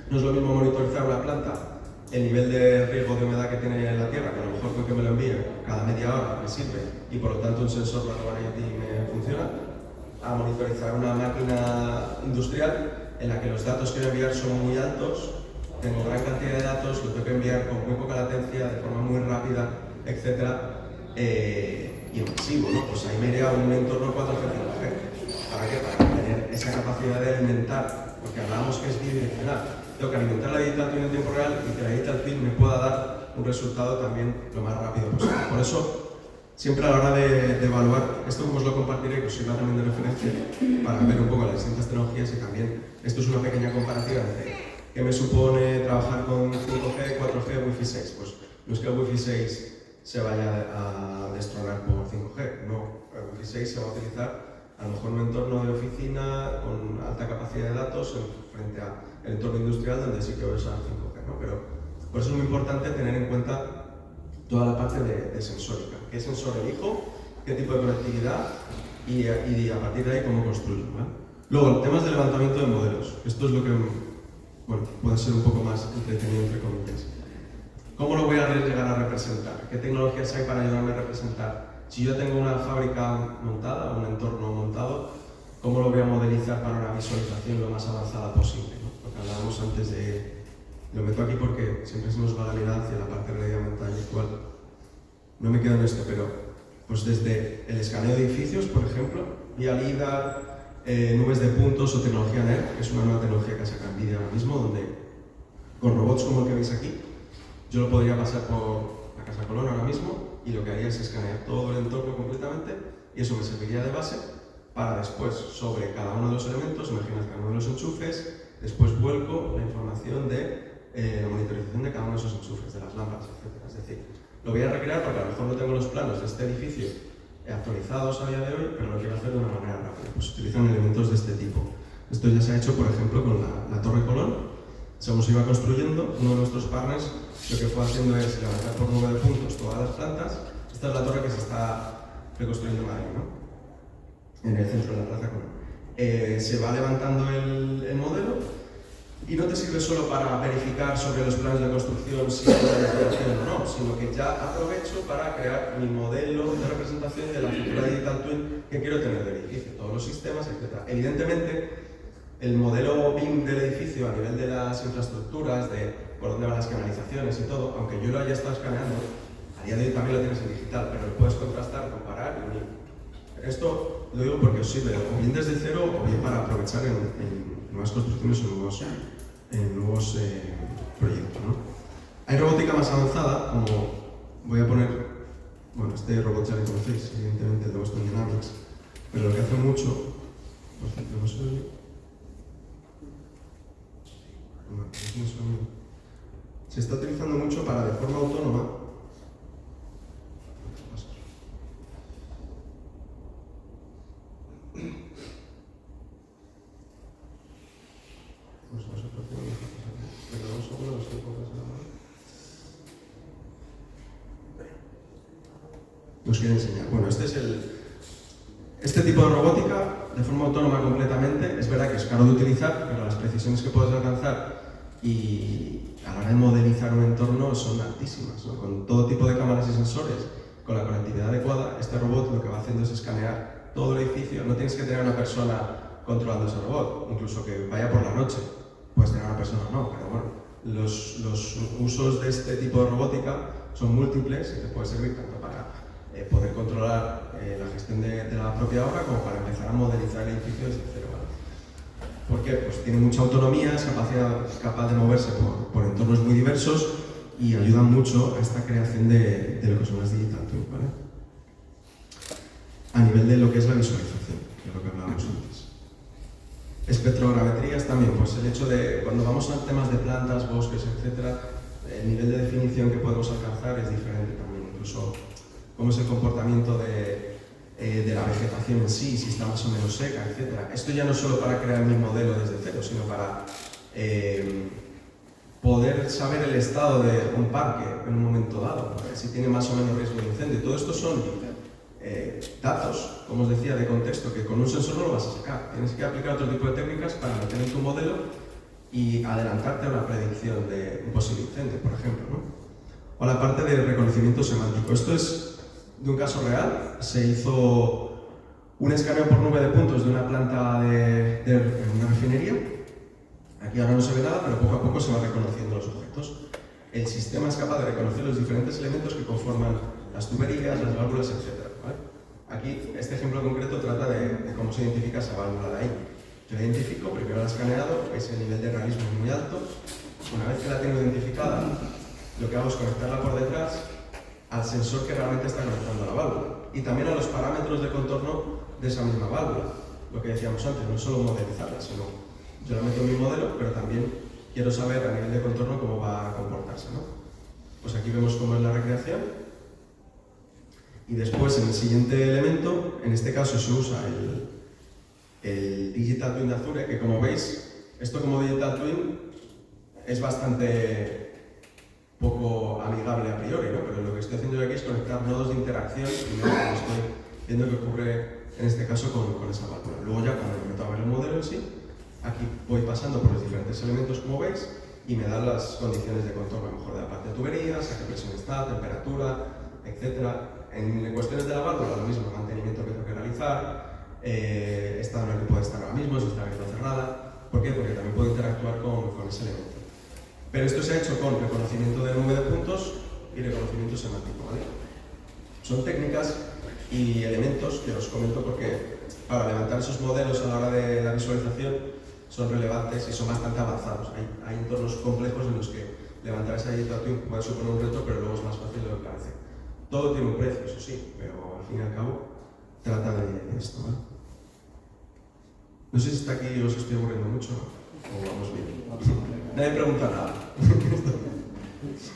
no es lo mismo monitorizar una planta, el nivel de riesgo de humedad que tiene la tierra, que a lo mejor con que me lo envíe cada media hora me sirve y por lo tanto un sensor Narrowband IoT me funciona, a monitorizar una máquina industrial en la que los datos que voy a enviar son muy altos, tengo gran cantidad de datos, lo tengo que enviar con muy poca latencia, de forma muy rápida, etc. Y en masivo, ¿no? Pues ahí me iría a un entorno 4G, 5G. ¿Para qué? Para tener esa capacidad de alimentar, porque hablábamos que es bidireccional. Tengo que alimentar la digital twin en tiempo real y que la digital twin me pueda dar un resultado también lo más rápido posible. Por eso, siempre a la hora de evaluar, esto como os lo compartiré, que os sirva también de referencia para ver un poco las distintas tecnologías y también esto es una pequeña comparativa entre qué me supone trabajar con 5G, 4G, Wi-Fi 6. Pues no es que el Wi-Fi 6 se vaya a destronar por 5G, no, el Wi-Fi 6 se va a utilizar a lo mejor en un entorno de oficina con alta capacidad de datos frente al entorno industrial donde sí que voy a usar 5G, ¿no? Pero por eso es muy importante tener en cuenta toda la parte de sensórica, qué sensor elijo, qué tipo de conectividad y a partir de ahí cómo construyo, ¿vale? Luego, temas de levantamiento de modelos, esto es lo que bueno, puede ser un poco más entretenido entre comillas. ¿Cómo lo voy a llegar a representar? ¿Qué tecnologías hay para ayudarme a representar? Si yo tengo una fábrica montada, un entorno montado, ¿cómo lo voy a modelizar para una visualización lo más avanzada posible, ¿no? Lo que hablábamos antes de... Lo meto aquí porque siempre se nos va la mirada hacia la parte de realidad aumentada y virtual. No me quedo en esto, pero pues desde el escaneo de edificios, por ejemplo, vía LIDAR, nubes de puntos o tecnología NER, que es una nueva tecnología que saca NVIDIA ahora mismo, donde con robots como el que veis aquí, yo lo podría pasar por la Casa Colón ahora mismo y lo que haría es escanear todo el entorno completamente y eso me serviría de base para después, sobre cada uno de los elementos, imaginad cada uno de los enchufes, después vuelco la información de la monitorización de cada uno de esos enchufes, de las lámparas, etc. Es decir, lo voy a recrear porque a lo mejor no tengo los planos de este edificio actualizados a día de hoy, pero lo quiero hacer de una manera rápida. Pues utilizan elementos de este tipo. Esto ya se ha hecho, por ejemplo, con la Torre Colón. Según se iba construyendo, uno de nuestros partners lo que fue haciendo es levantar por nube de puntos todas las plantas. Esta es la torre que se está reconstruyendo en Madrid, ¿no? En el centro de la Plaza Colón. Se va levantando el modelo y no te sirve solo para verificar sobre los planes de construcción si hay una desviación o no, sino que ya aprovecho para crear mi modelo de representación de la futura digital twin que quiero tener del edificio, todos los sistemas, etc. Evidentemente, el modelo BIM del edificio a nivel de las infraestructuras, de por dónde van las canalizaciones y todo, aunque yo lo haya estado escaneando, a día de hoy también lo tienes en digital, pero lo puedes contrastar, comparar y unir. Esto lo digo porque os sirve o bien desde cero o bien para aprovechar en nuevas construcciones o en nuevos proyectos, ¿no? Hay robótica más avanzada, como voy a poner, bueno, este robot ya lo conocéis, evidentemente, el de Boston Dynamics, pero lo que hace mucho, por cierto, no se oye. Se está utilizando mucho para, de forma autónoma, os quiero enseñar. Bueno, este tipo de robótica, de forma autónoma completamente, es verdad que es caro de utilizar, pero las precisiones que puedes alcanzar y a la hora de modelizar un entorno son altísimas, ¿no? Con todo tipo de cámaras y sensores, con la conectividad adecuada, este robot lo que va haciendo es escanear todo el edificio. No tienes que tener una persona controlando ese robot, incluso que vaya por la noche. Puedes tener una persona o no, pero bueno, los usos de este tipo de robótica son múltiples y te puede servir tanto para poder controlar la gestión de la propia obra como para empezar a modelizar el edificio desde cero. ¿Por qué? Pues tiene mucha autonomía, es capaz de moverse por entornos muy diversos y ayuda mucho a esta creación de lo que son las digital twins, ¿vale? A nivel de lo que es la visualización, que es lo que hablábamos antes. Espectrogrametrías también, pues el hecho de cuando vamos a temas de plantas, bosques, etc., el nivel de definición que podemos alcanzar es diferente también, incluso cómo es el comportamiento de de la vegetación en sí, si está más o menos seca, etc. Esto ya no solo para crear mi modelo desde cero, sino para poder saber el estado de un parque en un momento dado, si tiene más o menos riesgo de incendio. Todo esto son datos, como os decía, de contexto, que con un sensor no lo vas a sacar. Tienes que aplicar otro tipo de técnicas para meter en tu modelo y adelantarte a una predicción de un posible incendio, por ejemplo, ¿no? O la parte de reconocimiento semántico. Esto es de un caso real. Se hizo un escaneo por nube de puntos de una planta de una refinería. Aquí ahora no se ve nada, pero poco a poco se va reconociendo los objetos. El sistema es capaz de reconocer los diferentes elementos que conforman las tuberías, las válvulas, etc. ¿Vale? Aquí, este ejemplo concreto trata de cómo se identifica esa válvula de ahí. Yo la identifico, primero la he escaneado, veis el nivel de realismo es muy alto. Una vez que la tengo identificada, lo que hago es conectarla por detrás al sensor que realmente está conectando la válvula y también a los parámetros de contorno de esa misma válvula. Lo que decíamos antes, no es solo modelizarla, sino yo la meto en mi modelo, pero también quiero saber a nivel de contorno cómo va a comportarse, ¿no? Pues aquí vemos cómo es la recreación y después en el siguiente elemento, en este caso se usa el Digital Twin de Azure, que como veis, esto como Digital Twin es bastante poco amigable a priori, ¿no? Pero lo que estoy haciendo yo aquí es conectar nodos de interacción primero como estoy viendo que ocurre en este caso con esa válvula. Luego ya cuando me meto a ver el modelo en sí, aquí voy pasando por los diferentes elementos como veis y me dan las condiciones de contorno, a lo mejor de la parte de tuberías, a qué presión está, temperatura, etc. En cuestiones de la válvula, lo mismo, mantenimiento que tengo que realizar, estado en el que puede estar ahora mismo, si está abierta o cerrada. ¿Por qué? Porque también puedo interactuar con ese elemento. Pero esto se ha hecho con reconocimiento de nube de puntos y reconocimiento semántico, ¿vale? Son técnicas y elementos que os comento porque para levantar esos modelos a la hora de la visualización son relevantes y son bastante avanzados. Hay entornos complejos en los que levantar esa digital twin puede suponer un reto, pero luego es más fácil de lo que parece. Todo tiene un precio, eso sí, pero al fin y al cabo trata de esto, ¿vale? No sé si hasta aquí os estoy aburriendo mucho o vamos bien. Nadie pregunta nada. Pues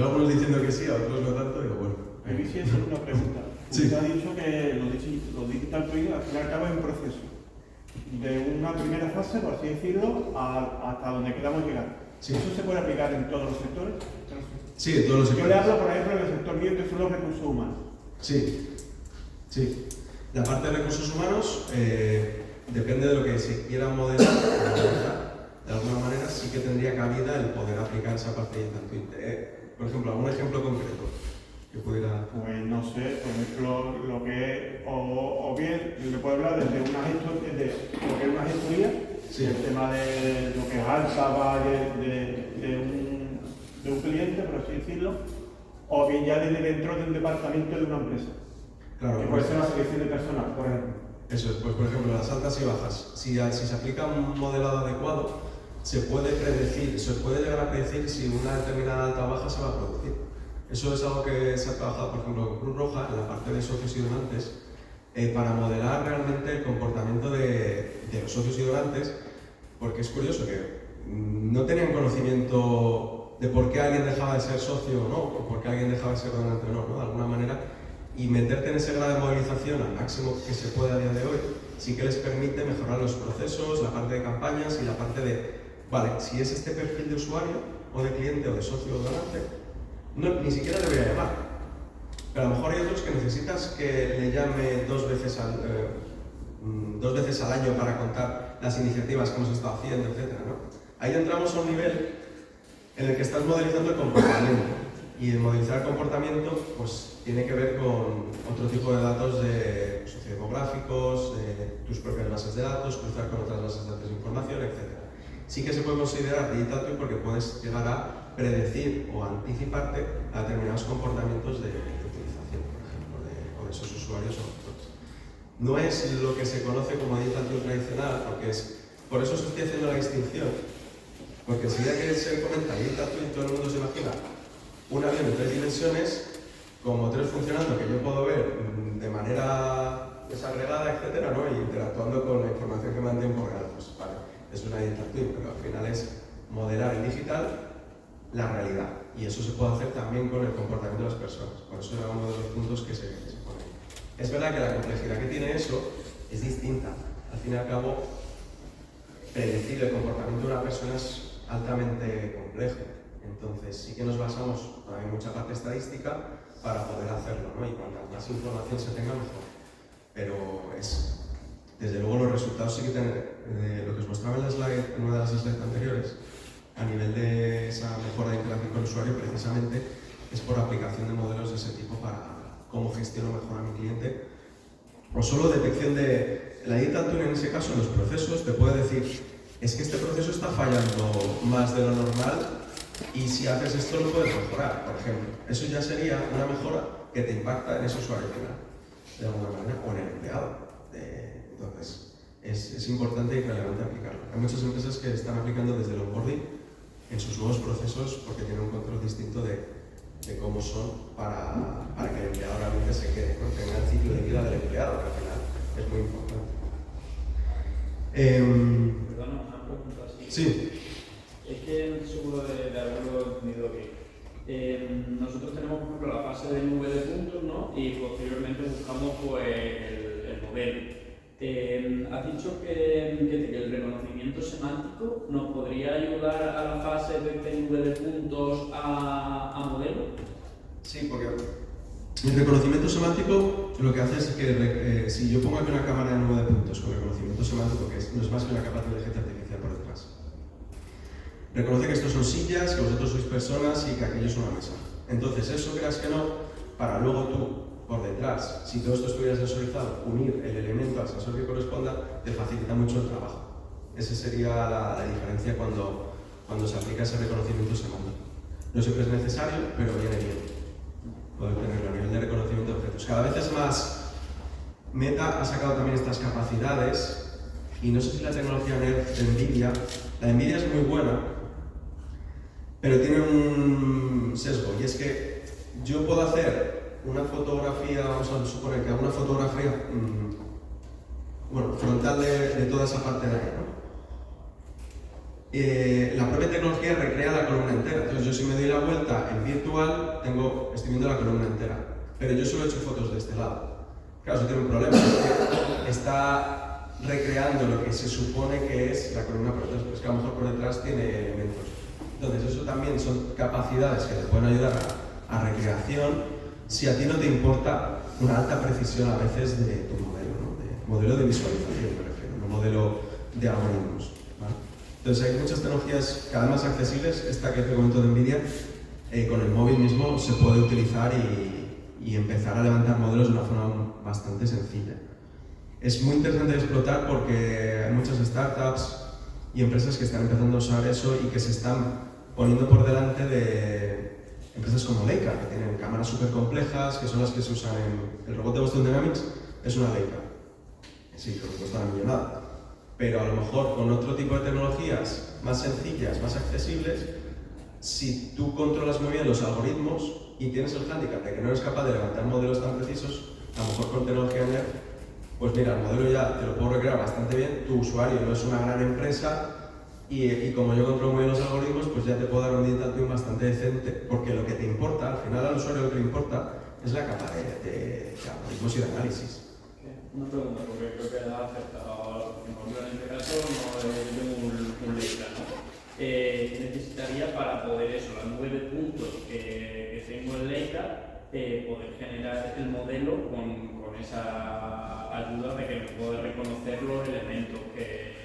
algunos diciendo que sí, a otros no tanto, digo, bueno. A mí sí es una pregunta. Sí. Usted ha dicho que los digital twin al fin y al cabo es un proceso. De una primera fase, por así decirlo, hasta donde queramos llegar. Sí. ¿Eso se puede aplicar en todos los sectores? Sí, en todos los sectores. Yo le hablo, por ejemplo, del sector mío, que son los recursos humanos. Sí, sí. La parte de recursos humanos depende de lo que se quiera modelar. De alguna manera sí que tendría cabida el poder aplicar esa parte de Twin. Por ejemplo, algún ejemplo concreto que pudiera... Pues no sé, por ejemplo, lo que es, o bien, le puedo hablar desde una gestoría, de lo que es una gestoría, Sí. el tema de lo que es alta, va de un cliente, por así decirlo, o bien ya desde dentro de un departamento de una empresa. Claro, Que puede ser la selección de personal, por ejemplo. Eso es, pues por ejemplo, las altas y bajas. Si se aplica un modelado adecuado, se puede predecir, se puede llegar a predecir si una determinada alta o baja se va a producir. Eso es algo que se ha trabajado, por ejemplo, con Cruz Roja, en la parte de socios y donantes, para modelar realmente el comportamiento de los socios y donantes, porque es curioso que no tenían conocimiento de por qué alguien dejaba de ser socio o no, o por qué alguien dejaba de ser donante o no, ¿no? De alguna manera, y meterte en ese grado de movilización al máximo que se puede a día de hoy, sí que les permite mejorar los procesos, la parte de campañas y la parte de, vale, si es este perfil de usuario, o de cliente, o de socio o donante, ni siquiera debería llamar. Pero a lo mejor hay otros que necesitas que le llame dos veces al año para contar las iniciativas que hemos estado haciendo, etc., ¿no? Ahí entramos a un nivel en el que estás modelizando el comportamiento. Y el modelizar el comportamiento pues, tiene que ver con otro tipo de datos sociodemográficos, de tus propias bases de datos, cruzar con otras bases de datos de información, etc. Sí que se puede considerar digital twin porque puedes llegar a predecir o anticiparte a determinados comportamientos de utilización, por ejemplo, o de esos usuarios o autores. No es lo que se conoce como digital twin tradicional, porque por eso estoy haciendo la distinción, porque enseguida que se comenta digital twin, todo el mundo se imagina un avión en 3 dimensiones, con motores funcionando que yo puedo ver de manera desagregada, etcétera, ¿no? Y interactuando con la información que me da en tiempo real. Pues vale, es una digital twin, pero al final es modelar en digital la realidad. Y eso se puede hacer también con el comportamiento de las personas. Por eso era uno de los puntos que se pone. Es verdad que la complejidad que tiene eso es distinta. Al fin y al cabo, predecir el comportamiento de una persona es altamente complejo. Entonces sí que nos basamos en mucha parte estadística para poder hacerlo, ¿no? Y cuanta más información se tenga, mejor. Pero desde luego los resultados sí que tienen, lo que os mostraba en una de las slides anteriores, a nivel de esa mejora de interacción con el usuario, precisamente es por aplicación de modelos de ese tipo para cómo gestiono mejor a mi cliente. O solo detección de la digital twin en ese caso, en los procesos, te puede decir, es que este proceso está fallando más de lo normal y si haces esto lo puedes mejorar, por ejemplo. Eso ya sería una mejora que te impacta en ese usuario final, de alguna manera, o en el empleado. Entonces, es importante y relevante aplicarlo. Hay muchas empresas que están aplicando desde el onboarding en sus nuevos procesos porque tienen un control distinto de cómo son para que el empleado realmente se quede, ¿no? Tenga el ciclo de vida del empleado, que al final es muy importante. Perdona, una pregunta así. Sí. Es que seguro de haberlo entendido bien. Nosotros tenemos, por ejemplo, la fase de nube de puntos, ¿no? Y posteriormente buscamos pues, el modelo. Has dicho que el reconocimiento semántico nos podría ayudar a la fase de nube de puntos a modelo. Sí, porque el reconocimiento semántico lo que hace es que si yo pongo aquí una cámara de nube de puntos con reconocimiento semántico, que no es más que una capa de inteligencia artificial por detrás, reconoce que estos son sillas, que vosotros sois personas y que aquello es una mesa. Entonces, eso creas que no, para luego tú, por detrás, si todo esto estuviera sensorizado, unir el elemento al sensor que corresponda, te facilita mucho el trabajo. Esa sería la diferencia cuando se aplica ese reconocimiento semántico. No siempre es necesario, pero viene bien poder tenerlo a nivel de reconocimiento de objetos. Cada vez es más. Meta ha sacado también estas capacidades y no sé si la tecnología de NVIDIA, la NVIDIA es muy buena, pero tiene un sesgo y es que yo puedo hacer una fotografía, vamos a suponer que hago una fotografía frontal de toda esa parte de ahí, ¿no? La propia tecnología recrea la columna entera. Entonces yo si me doy la vuelta en virtual, estoy viendo la columna entera. Pero yo solo he hecho fotos de este lado. Claro, eso tiene un problema, porque está recreando lo que se supone que es la columna por detrás, pero es que a lo mejor por detrás tiene elementos. Entonces eso también son capacidades que te pueden ayudar a recreación si a ti no te importa una alta precisión a veces de tu modelo, ¿no? De modelo de visualización, me refiero, no modelo de algoritmos, ¿vale? Entonces hay muchas tecnologías cada vez más accesibles. Esta que te comento de NVIDIA, con el móvil mismo se puede utilizar y empezar a levantar modelos de una forma bastante sencilla. Es muy interesante de explotar porque hay muchas startups y empresas que están empezando a usar eso y que se están poniendo por delante de empresas como Leica, que tienen cámaras súper complejas, que son las que se usan en el robot de Boston Dynamics, es una Leica. Sí, pero cuesta una millonada. Pero a lo mejor con otro tipo de tecnologías más sencillas, más accesibles, si tú controlas muy bien los algoritmos y tienes el hándicap de que no eres capaz de levantar modelos tan precisos, a lo mejor con tecnología NER, pues mira, el modelo ya te lo puedo recrear bastante bien, tu usuario no es una gran empresa y como yo controlo muy bien los algoritmos, pues ya te puedo dar un digital twin bastante decente, porque lo que te importa, al final al usuario lo que le importa es la capa de algoritmos y de análisis. Una pregunta, porque creo que ha acertado, en este caso no es un Leica, ¿no? Necesitaría para poder eso, la nube de puntos que tengo en Leica, poder generar el modelo con esa ayuda de que me pueda reconocer los elementos que...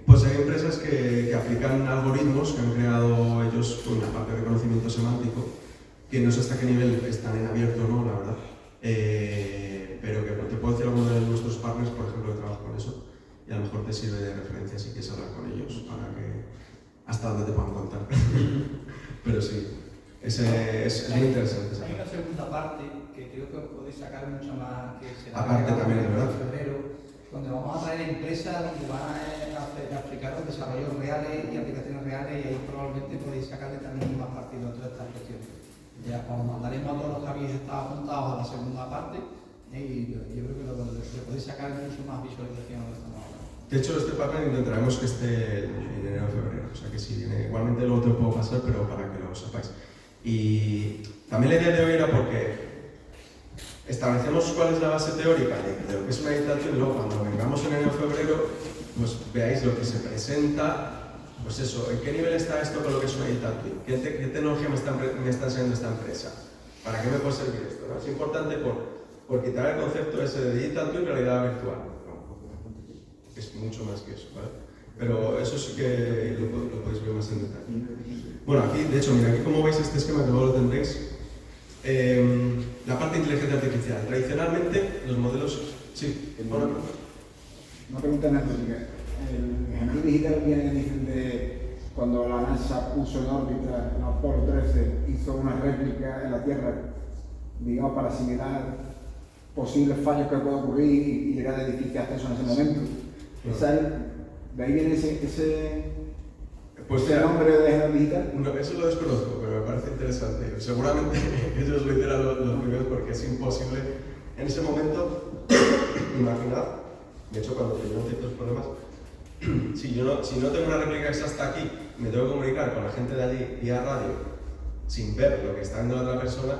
Pues hay empresas que aplican algoritmos que han creado ellos con una parte de reconocimiento semántico, que no sé hasta qué nivel están en abierto o no, la verdad. Pero que te puedo decir alguno de nuestros partners, por ejemplo, que trabaja con eso, y a lo mejor te sirve de referencia si quieres hablar con ellos para que hasta donde te puedan contar. Pero sí, es muy interesante. Hay una segunda parte que creo que os podéis sacar mucho más, que será aparte también, de verdad, en febrero, donde vamos a traer empresas donde van a aplicar los desarrollos reales y aplicaciones reales, y ahí probablemente podéis sacarle también más partido a todas estas cuestiones. Ya os mandaremos a todos los que habéis estado apuntados a la segunda parte, y yo creo que le podéis sacar mucho más visualización a lo que estamos hablando. De hecho, este partner intentaremos que esté en enero o febrero, o sea que si viene, igualmente luego te lo puedo pasar, pero para que lo sepáis. Y también la idea de hoy era porque establecemos cuál es la base teórica de lo que es una digital twin, y luego cuando vengamos en enero o febrero, pues veáis lo que se presenta, pues eso, en qué nivel está esto con lo que es una digital twin, qué tecnología me está enseñando esta empresa, para qué me puede servir esto, ¿no? Es importante por quitar el concepto ese de digital twin, realidad virtual, no, es mucho más que eso, ¿vale? Pero eso sí que lo podéis ver más en detalle. Bueno, aquí, de hecho, mira, aquí como veis este esquema que luego lo tendréis, la parte de inteligencia artificial. Tradicionalmente, los modelos... Sí, Una pregunta en el ejemplo digital viene de cuando la NASA puso en órbita en Apolo 13, hizo una réplica en la Tierra, digamos, para asimilar posibles fallos que pueden ocurrir y llegar a edificar acceso en ese momento. De ahí viene ese nombre de ejemplo digital. No, eso lo desconozco, pero me parece interesante. Seguramente ellos lo hicieron los primeros porque es imposible en ese momento imaginar. De hecho, cuando tuvieron ciertos problemas, si no tengo una réplica exacta aquí, me tengo que comunicar con la gente de allí vía radio sin ver lo que está viendo la otra persona,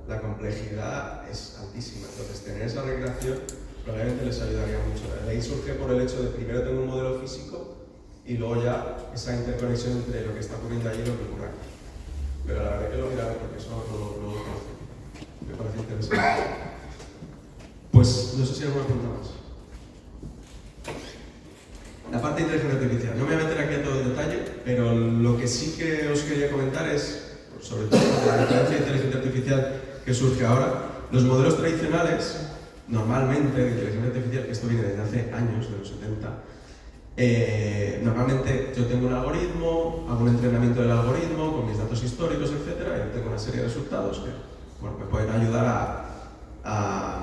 la complejidad es altísima. Entonces, tener esa recreación probablemente les ayudaría mucho. De ahí surge por el hecho de primero tengo un modelo físico y luego ya esa interconexión entre lo que está ocurriendo allí y lo que ocurre aquí. Pero la verdad que lo miraré porque eso no lo conozco. Me parece interesante. Pues no sé si hay alguna pregunta más. La parte de inteligencia artificial. No me voy a meter aquí a todo el detalle, pero lo que sí que os quería comentar es, sobre todo la diferencia de inteligencia artificial que surge ahora. Los modelos tradicionales, normalmente de inteligencia artificial, que esto viene desde hace años, de los 70, normalmente yo tengo un algoritmo, hago un entrenamiento del algoritmo con mis datos históricos, etc. Y tengo una serie de resultados que me pueden ayudar a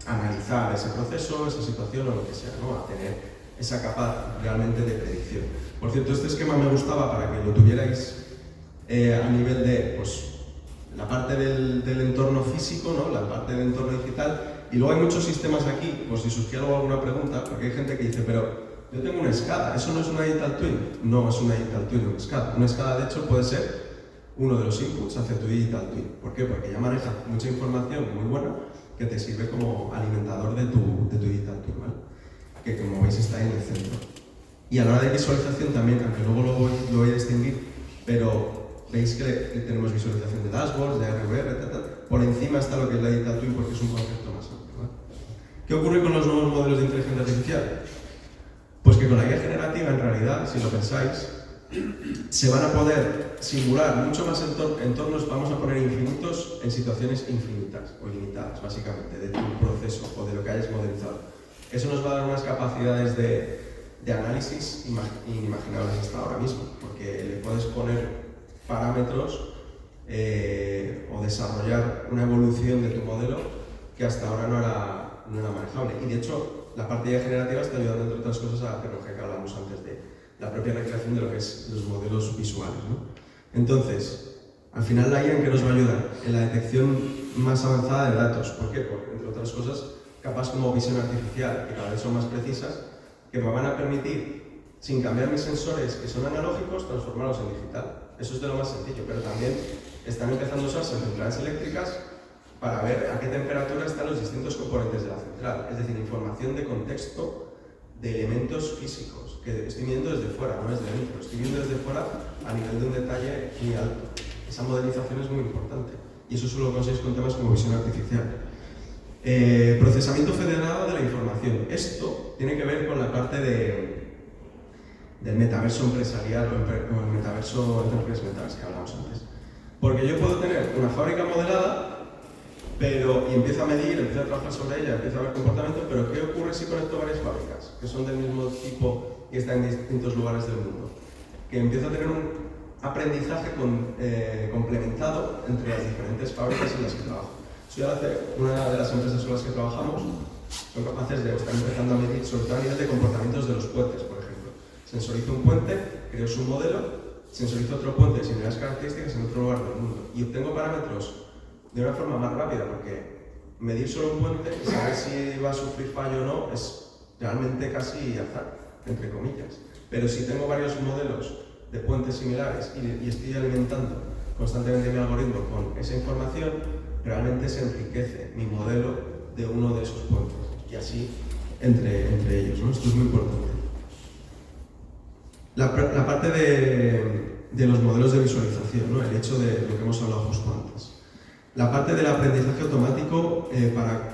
analizar ese proceso, esa situación o lo que sea, ¿no? A tener esa capa realmente de predicción. Por cierto, este esquema me gustaba para que lo tuvierais a nivel de pues, la parte del entorno físico, ¿no? La parte del entorno digital, y luego hay muchos sistemas aquí, pues si surgiera alguna pregunta, porque hay gente que dice, pero yo tengo una SCADA, ¿eso no es una digital twin? No es una digital twin, una SCADA. Una SCADA, de hecho, puede ser uno de los inputs hacia tu digital twin. ¿Por qué? Porque ya maneja mucha información muy buena que te sirve como alimentador de tu digital twin, ¿vale? Que como veis está ahí en el centro. Y a la hora de visualización también, aunque luego lo voy a distinguir, pero veis que tenemos visualización de dashboards, de RVR, etc. Por encima está lo que es la digital twin porque es un concepto más amplio, ¿vale? ¿Qué ocurre con los nuevos modelos de inteligencia artificial? Pues que con la guía generativa, en realidad, si lo pensáis, se van a poder simular mucho más entornos, vamos a poner infinitos en situaciones infinitas o ilimitadas, básicamente, de tu proceso o de lo que hayas modelizado. Eso nos va a dar unas capacidades de análisis inimaginables hasta ahora mismo, porque le puedes poner parámetros o desarrollar una evolución de tu modelo que hasta ahora no era manejable. Y de hecho, la parte ya generativa está ayudando, entre otras cosas, a la tecnología que hablamos antes de la propia recreación de lo que es los modelos visuales, ¿no? Entonces, al final la IA, ¿en qué nos va a ayudar? En la detección más avanzada de datos. ¿Por qué? Porque, entre otras cosas, capas como visión artificial, que cada vez son más precisas, que me van a permitir, sin cambiar mis sensores, que son analógicos, transformarlos en digital. Eso es de lo más sencillo, pero también están empezando a usarse en centrales eléctricas para ver a qué temperatura están los distintos componentes de la central, es decir, información de contexto de elementos físicos, que estoy viendo desde fuera, no desde dentro, estoy viendo desde fuera a nivel de un detalle muy alto. Esa modelización es muy importante y eso solo lo conseguís con temas como visión artificial. Procesamiento federado de la información. Esto tiene que ver con la parte del metaverso empresarial o el metaverso enterprise metaverse que hablamos antes. Porque yo puedo tener una fábrica modelada, y empiezo a medir, empiezo a trabajar sobre ella, empiezo a ver comportamiento, pero ¿qué ocurre si conecto varias fábricas que son del mismo tipo y están en distintos lugares del mundo? Que empiezo a tener un aprendizaje complementado entre las diferentes fábricas en las que trabajo. Una de las empresas con las que trabajamos son capaces de estar empezando a medir, sobre todo a nivel de comportamientos de los puentes, por ejemplo. Sensorizo un puente, creo su modelo, sensorizo otro puente de similares características en otro lugar del mundo y obtengo parámetros de una forma más rápida, porque medir solo un puente y saber si va a sufrir fallo o no es realmente casi azar, entre comillas. Pero si tengo varios modelos de puentes similares y estoy alimentando constantemente mi algoritmo con esa información, realmente se enriquece mi modelo de uno de esos puentes. Y así entre ellos, ¿no? Esto es muy importante. La parte de los modelos de visualización, ¿no? El hecho de lo que hemos hablado justo antes. La parte del aprendizaje automático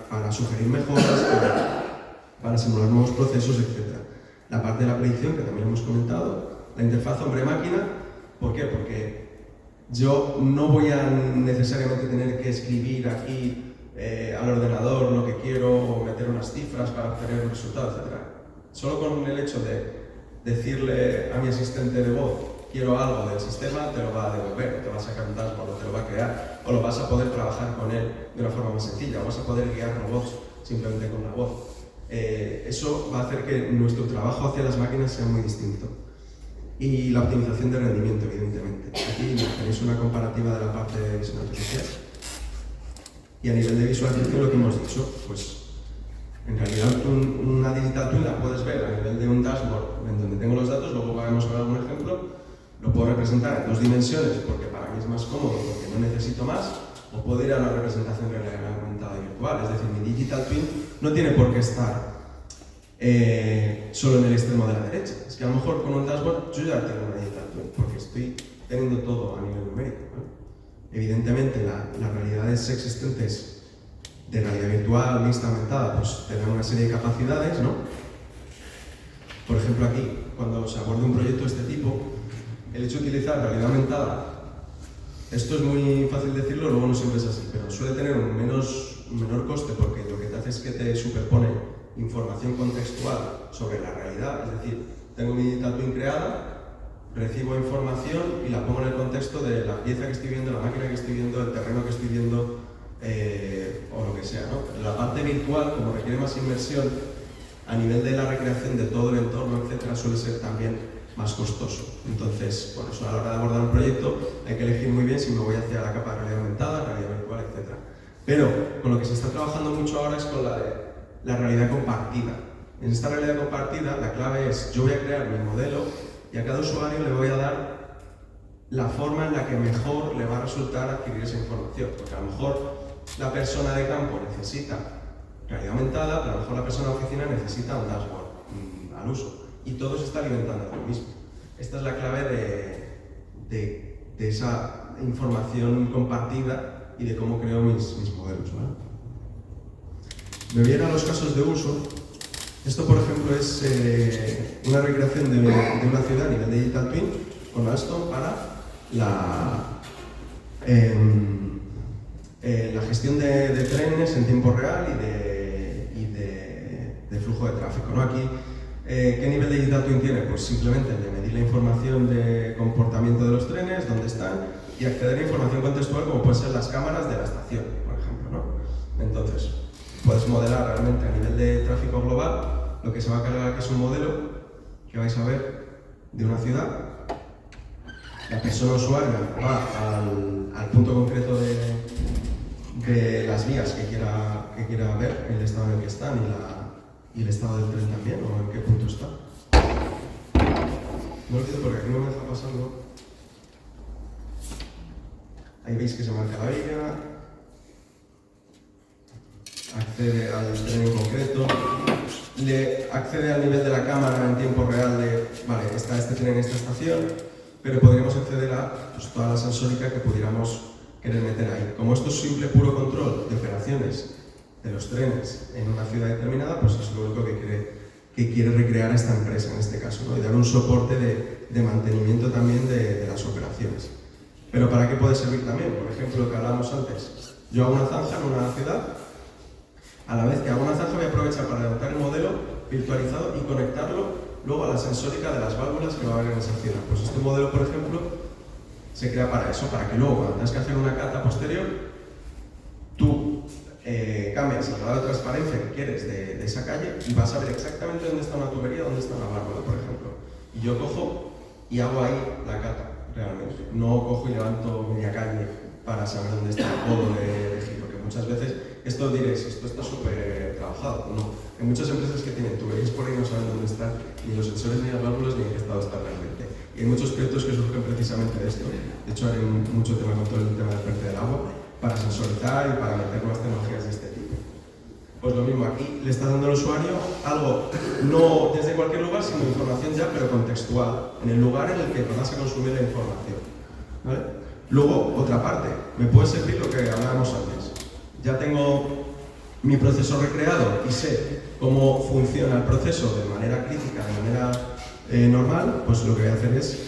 para sugerir mejoras, para simular nuevos procesos, etc. La parte de la predicción, que también hemos comentado. La interfaz hombre-máquina. ¿Por qué? Porque yo no voy a necesariamente tener que escribir aquí al ordenador lo que quiero o meter unas cifras para obtener un resultado, etc. Solo con el hecho de decirle a mi asistente de voz quiero algo del sistema, te lo va a devolver, o te va a sacar un dashboard, o te lo va a crear, o lo vas a poder trabajar con él de una forma más sencilla, o vas a poder guiar robots simplemente con la voz. Eso va a hacer que nuestro trabajo hacia las máquinas sea muy distinto. Y la optimización de rendimiento, evidentemente. Aquí tenéis una comparativa de la parte de visión artificial. Y a nivel de visualización, lo que hemos dicho, pues en realidad una digital twin la puedes ver a nivel de un dashboard en donde tengo los datos, luego vamos a ver algún ejemplo, lo puedo representar en 2 dimensiones porque para mí es más cómodo, porque no necesito más, o puedo ir a una representación de realidad aumentada y virtual. Es decir, mi digital twin no tiene por qué estar solo en el extremo de la derecha. Es que a lo mejor con un dashboard yo ya tengo una digital twin porque estoy teniendo todo a nivel numérico, ¿no? Evidentemente, las realidades existentes de realidad virtual, mixta, aumentada, pues tendrán una serie de capacidades, ¿no? Por ejemplo, aquí, cuando se aborda un proyecto de este tipo, el hecho de utilizar realidad aumentada, esto es muy fácil decirlo, luego no siempre es así, pero suele tener un menor coste porque lo que te hace es que te superpone información contextual sobre la realidad, es decir, tengo mi digital twin creada, recibo información y la pongo en el contexto de la pieza que estoy viendo, la máquina que estoy viendo, el terreno que estoy viendo, o lo que sea, ¿no? La parte virtual, como requiere más inversión, a nivel de la recreación de todo el entorno, etcétera, suele ser también más costoso. Entonces, por eso a la hora de abordar un proyecto hay que elegir muy bien si me voy hacia la capa de realidad aumentada, realidad virtual, etcétera. Pero con lo que se está trabajando mucho ahora es con la de la realidad compartida. En esta realidad compartida, la clave es, yo voy a crear mi modelo y a cada usuario le voy a dar la forma en la que mejor le va a resultar adquirir esa información. Porque a lo mejor la persona de campo necesita realidad aumentada, pero a lo mejor la persona de oficina necesita un dashboard al uso. Y todo se está alimentando de lo mismo. Esta es la clave de esa información compartida y de cómo creo mis modelos, ¿vale? Me voy a ir a los casos de uso. Esto, por ejemplo, es una recreación de una ciudad a nivel de digital twin con Alstom para la gestión de trenes en tiempo real y de flujo de tráfico, ¿no? Aquí, ¿qué nivel de digital twin tiene? Pues simplemente el de medir la información de comportamiento de los trenes, dónde están, y acceder a información contextual como pueden ser las cámaras de la estación, por ejemplo, ¿no? Entonces, puedes modelar realmente a nivel de tráfico global lo que se va a cargar, que es un modelo que vais a ver de una ciudad. La persona usuaria va al punto concreto de las vías que quiera ver, el estado en el que están y el estado del tren también, o en qué punto está. No olvido porque aquí no me deja pasando. Ahí veis que se marca la vía, accede al tren en concreto, accede al nivel de la cámara en tiempo real de, vale, está este tren en esta estación, pero podríamos acceder a pues, toda la sensórica que pudiéramos querer meter ahí. Como esto es simple, puro control de operaciones de los trenes en una ciudad determinada, pues es lo único que quiere recrear esta empresa en este caso, ¿no? Y dar un soporte de mantenimiento también de las operaciones. Pero ¿para qué puede servir también? Por ejemplo, lo que hablábamos antes. Yo hago una zanja en una ciudad, a la vez que hago una zanja voy a aprovechar para levantar el modelo virtualizado y conectarlo luego a la sensórica de las válvulas que va a haber en esa ciudad. Pues este modelo, por ejemplo, se crea para eso, para que luego cuando tengas que hacer una cata posterior, tú cambias el grado de transparencia que quieres de esa calle y vas a ver exactamente dónde está una tubería, dónde está una válvula, por ejemplo. Y yo cojo y hago ahí la cata, realmente. No cojo y levanto media calle para saber dónde está el podo de giro, porque muchas veces esto diréis, esto está súper trabajado. No, hay muchas empresas que tienen tuberías por ahí y no saben dónde están ni los sensores, ni las válvulas, ni en qué estado están realmente. Y hay muchos proyectos que surgen precisamente de esto. De hecho, hay mucho tema con todo el tema del PERTE del agua, para sensorizar y para meter nuevas tecnologías de este tipo. Pues lo mismo, aquí le estás dando al usuario algo, no desde cualquier lugar, sino información ya, pero contextual, en el lugar en el que vas a consumir la información. ¿Vale? Luego, otra parte, me puede servir lo que hablábamos antes. Ya tengo mi proceso recreado y sé cómo funciona el proceso de manera crítica, de manera normal, pues lo que voy a hacer es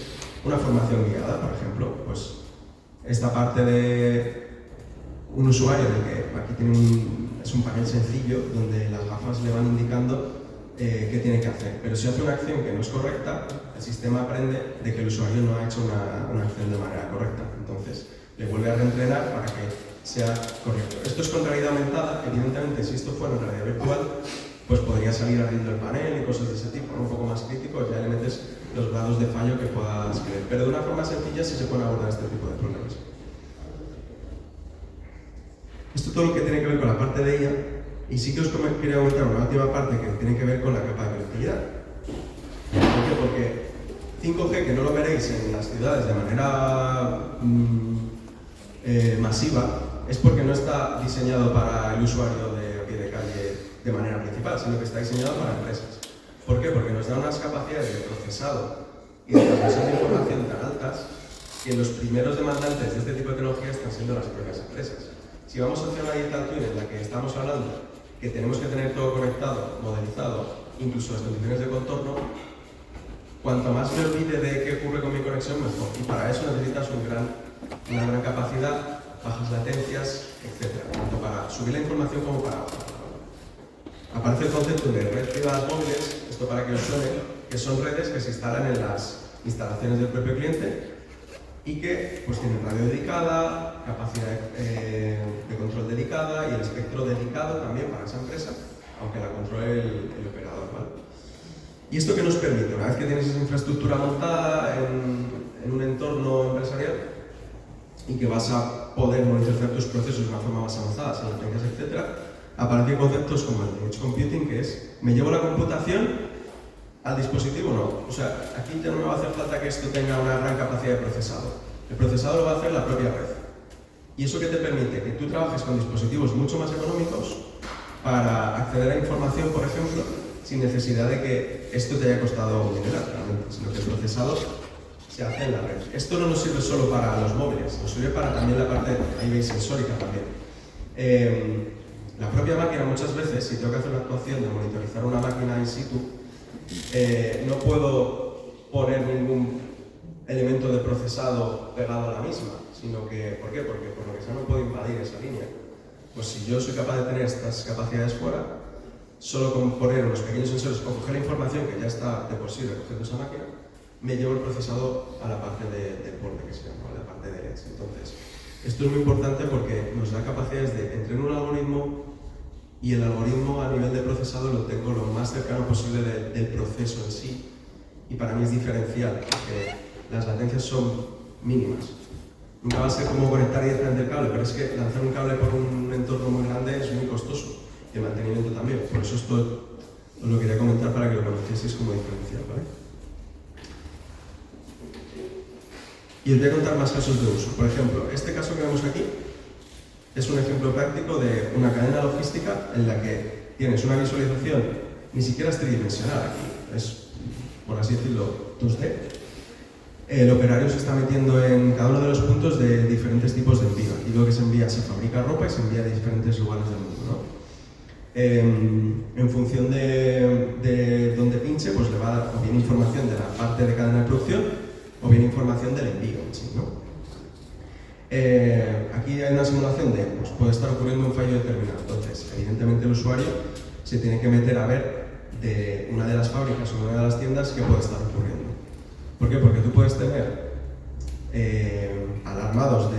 una formación guiada, por ejemplo. Pues esta parte de un usuario, del que aquí tiene es un panel sencillo donde las gafas le van indicando qué tiene que hacer. Pero si hace una acción que no es correcta, el sistema aprende de que el usuario no ha hecho una acción de manera correcta. Entonces, le vuelve a reentrenar para que sea correcto. Esto es con realidad aumentada. Evidentemente, si esto fuera en realidad virtual, pues podría salir ardiendo el panel y cosas de ese tipo, un poco más críticos, ya le metes los grados de fallo que puedas creer. Pero de una forma sencilla sí se pueden abordar este tipo de problemas. Esto es todo lo que tiene que ver con la parte de IA, y sí que os quería comentar una última parte que tiene que ver con la capa de conectividad. ¿Por qué? Porque 5G, que no lo veréis en las ciudades de manera masiva, es porque no está diseñado para el usuario de a pie de calle de manera principal, sino que está diseñado para empresas. ¿Por qué? Porque nos da unas capacidades de procesado y de transmisión de información tan altas que los primeros demandantes de este tipo de tecnología están siendo las propias empresas. Si vamos a hacer una digital twin en la que estamos hablando que tenemos que tener todo conectado, modelizado, incluso las condiciones de contorno, cuanto más me olvide de qué ocurre con mi conexión, mejor. Y para eso necesitas una gran capacidad, bajas latencias, etc. Tanto para subir la información como para bajarla. Aparece el concepto de red privadas móviles, esto para que os suene, que son redes que se instalan en las instalaciones del propio cliente y que pues tienen radio dedicada, capacidad de control dedicada y el espectro dedicado también para esa empresa, aunque la controle el operador, ¿vale? ¿Y esto qué nos permite? Una vez que tienes esa infraestructura montada en un entorno empresarial y que vas a poder monitorizar tus procesos de una forma más avanzada, sin latencias, etc., aparecen conceptos como el de edge computing, que es, ¿me llevo la computación al dispositivo o no? O sea, aquí ya no me va a hacer falta que esto tenga una gran capacidad de procesado. El procesado lo va a hacer la propia red. ¿Y eso qué te permite? Que tú trabajes con dispositivos mucho más económicos para acceder a información, por ejemplo, sin necesidad de que esto te haya costado un dineral, realmente, sino que el procesado se hace en la red. Esto no nos sirve solo para los móviles, nos sirve para también la parte, ahí veis, sensórica también. La propia máquina muchas veces, si tengo que hacer una actuación de monitorizar una máquina in situ, no puedo poner ningún elemento de procesado pegado a la misma, sino que, ¿por qué? Porque por lo que sea no puedo invadir esa línea. Pues si yo soy capaz de tener estas capacidades fuera, solo con poner unos pequeños sensores o coger la información que ya está de por sí recogiendo esa máquina, me llevo el procesado a la parte del borde que se llama, a la parte de edge. Entonces, esto es muy importante porque nos da capacidades de entrenar un algoritmo y el algoritmo a nivel de procesado lo tengo lo más cercano posible del proceso en sí, y para mí es diferencial porque las latencias son mínimas. Nunca va a ser como conectar directamente el cable, pero es que lanzar un cable por un entorno muy grande es muy costoso y el mantenimiento también. Por eso esto os lo quería comentar para que lo conocieseis como diferencial, ¿vale? Y os voy a contar más casos de uso. Por ejemplo, este caso que vemos aquí es un ejemplo práctico de una cadena logística en la que tienes una visualización ni siquiera es tridimensional aquí, es, por así decirlo, 2D. El operario se está metiendo en cada uno de los puntos de diferentes tipos de envío. Y lo que se envía, se fabrica ropa y se envía de diferentes lugares del mundo, ¿no? En función de dónde pinche, pues le va a dar o bien información de la parte de cadena de producción o bien información del envío en sí, ¿no? Aquí hay una simulación de, pues puede estar ocurriendo un fallo determinado. Entonces, evidentemente el usuario se tiene que meter a ver de una de las fábricas o una de las tiendas qué puede estar ocurriendo. ¿Por qué? Porque tú puedes tener alarmados de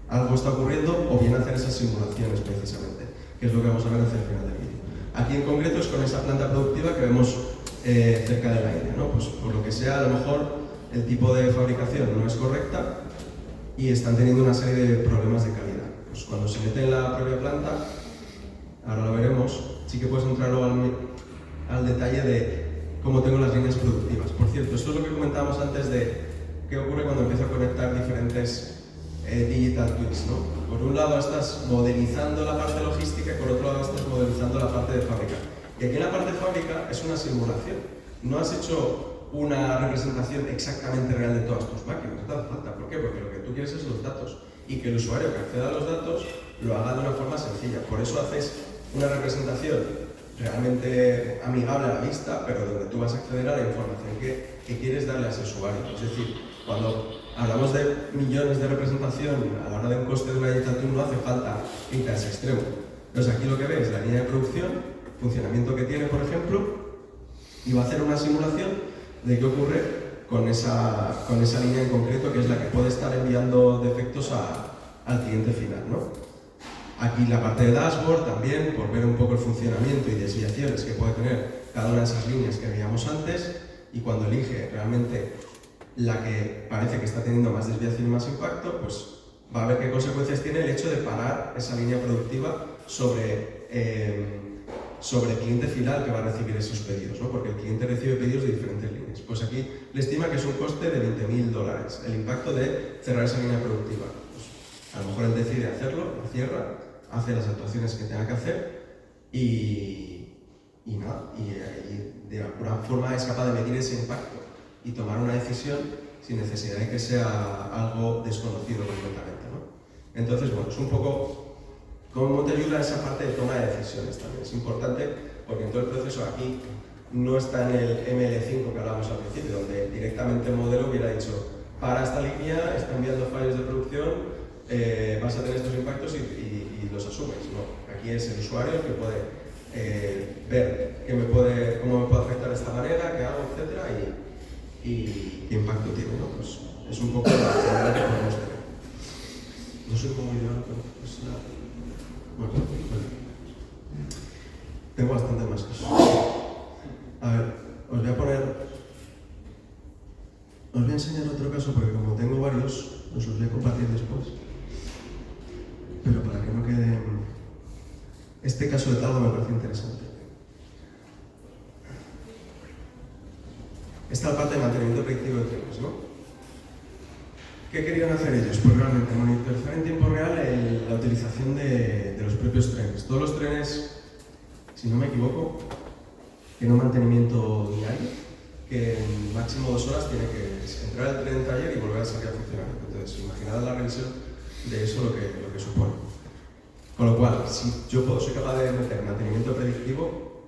algo está ocurriendo o bien hacer esas simulaciones precisamente, que es lo que vamos a ver hacia el final del vídeo. Aquí en concreto es con esa planta productiva que vemos cerca de la India, ¿no? Pues por lo que sea, a lo mejor el tipo de fabricación no es correcta y están teniendo una serie de problemas de calidad. Pues cuando se mete en la propia planta, ahora lo veremos, sí que puedes entrar al detalle de cómo tengo las líneas productivas. Por cierto, esto es lo que comentábamos antes de qué ocurre cuando empiezo a conectar diferentes digital twins, ¿no? Por un lado estás modelizando la parte logística y por otro lado estás modelizando la parte de fábrica. Y aquí en la parte de fábrica es una simulación. No has hecho una representación exactamente real de todas tus máquinas, no te hace falta. ¿Por qué? Porque lo que tú quieres es los datos y que el usuario que acceda a los datos lo haga de una forma sencilla. Por eso haces una representación realmente amigable a la vista, pero donde tú vas a acceder a la información que quieres darle a ese usuario. Es decir, cuando hablamos de millones de representación a la hora de un coste de una digital twin no hace falta irte a ese extremo. Entonces aquí lo que ves es la línea de producción, funcionamiento que tiene, por ejemplo, y va a hacer una simulación de qué ocurre con esa línea en concreto, que es la que puede estar enviando defectos al cliente final, ¿no? Aquí la parte de dashboard también, por ver un poco el funcionamiento y desviaciones que puede tener cada una de esas líneas que veíamos antes, y cuando elige realmente la que parece que está teniendo más desviación y más impacto, pues va a ver qué consecuencias tiene el hecho de parar esa línea productiva sobre el cliente final que va a recibir esos pedidos, ¿no? Porque el cliente recibe pedidos de diferentes líneas. Pues aquí le estima que es un coste de $20.000 el impacto de cerrar esa línea productiva. Pues, a lo mejor él decide hacerlo, lo cierra, hace las actuaciones que tenga que hacer y de alguna forma es capaz de medir ese impacto y tomar una decisión sin necesidad de que sea algo desconocido completamente, ¿no? Entonces, bueno, es un poco cómo te ayuda esa parte de toma de decisiones también. Es importante porque en todo el proceso aquí no está en el ML5 que hablábamos al principio, donde directamente el modelo hubiera dicho para esta línea, está enviando fallos de producción, vas a tener estos impactos y los asumes. No, aquí es el usuario el que puede ver cómo me puede afectar de esta manera, qué hago, etcétera, y qué impacto tiene, ¿no? Pues es un poco la manera que podemos tener. No sé cómo llevarlo, pero es la... Bueno. Tengo bastante más cosas. A ver, os voy a enseñar otro caso porque como tengo varios, os los voy a compartir después. Pero para que no quede... Este caso de Talgo me parece interesante. Esta parte de mantenimiento predictivo de trenes, ¿no? ¿Qué querían hacer ellos? Pues realmente monitorizar en tiempo real la utilización de los propios trenes. Todos los trenes, si no me equivoco, tienen un mantenimiento diario, que en máximo 2 horas tiene que entrar el tren en taller y volver a salir a funcionar. Entonces, imaginad la revisión de eso lo que supone. Con lo cual, si yo soy capaz de meter mantenimiento predictivo,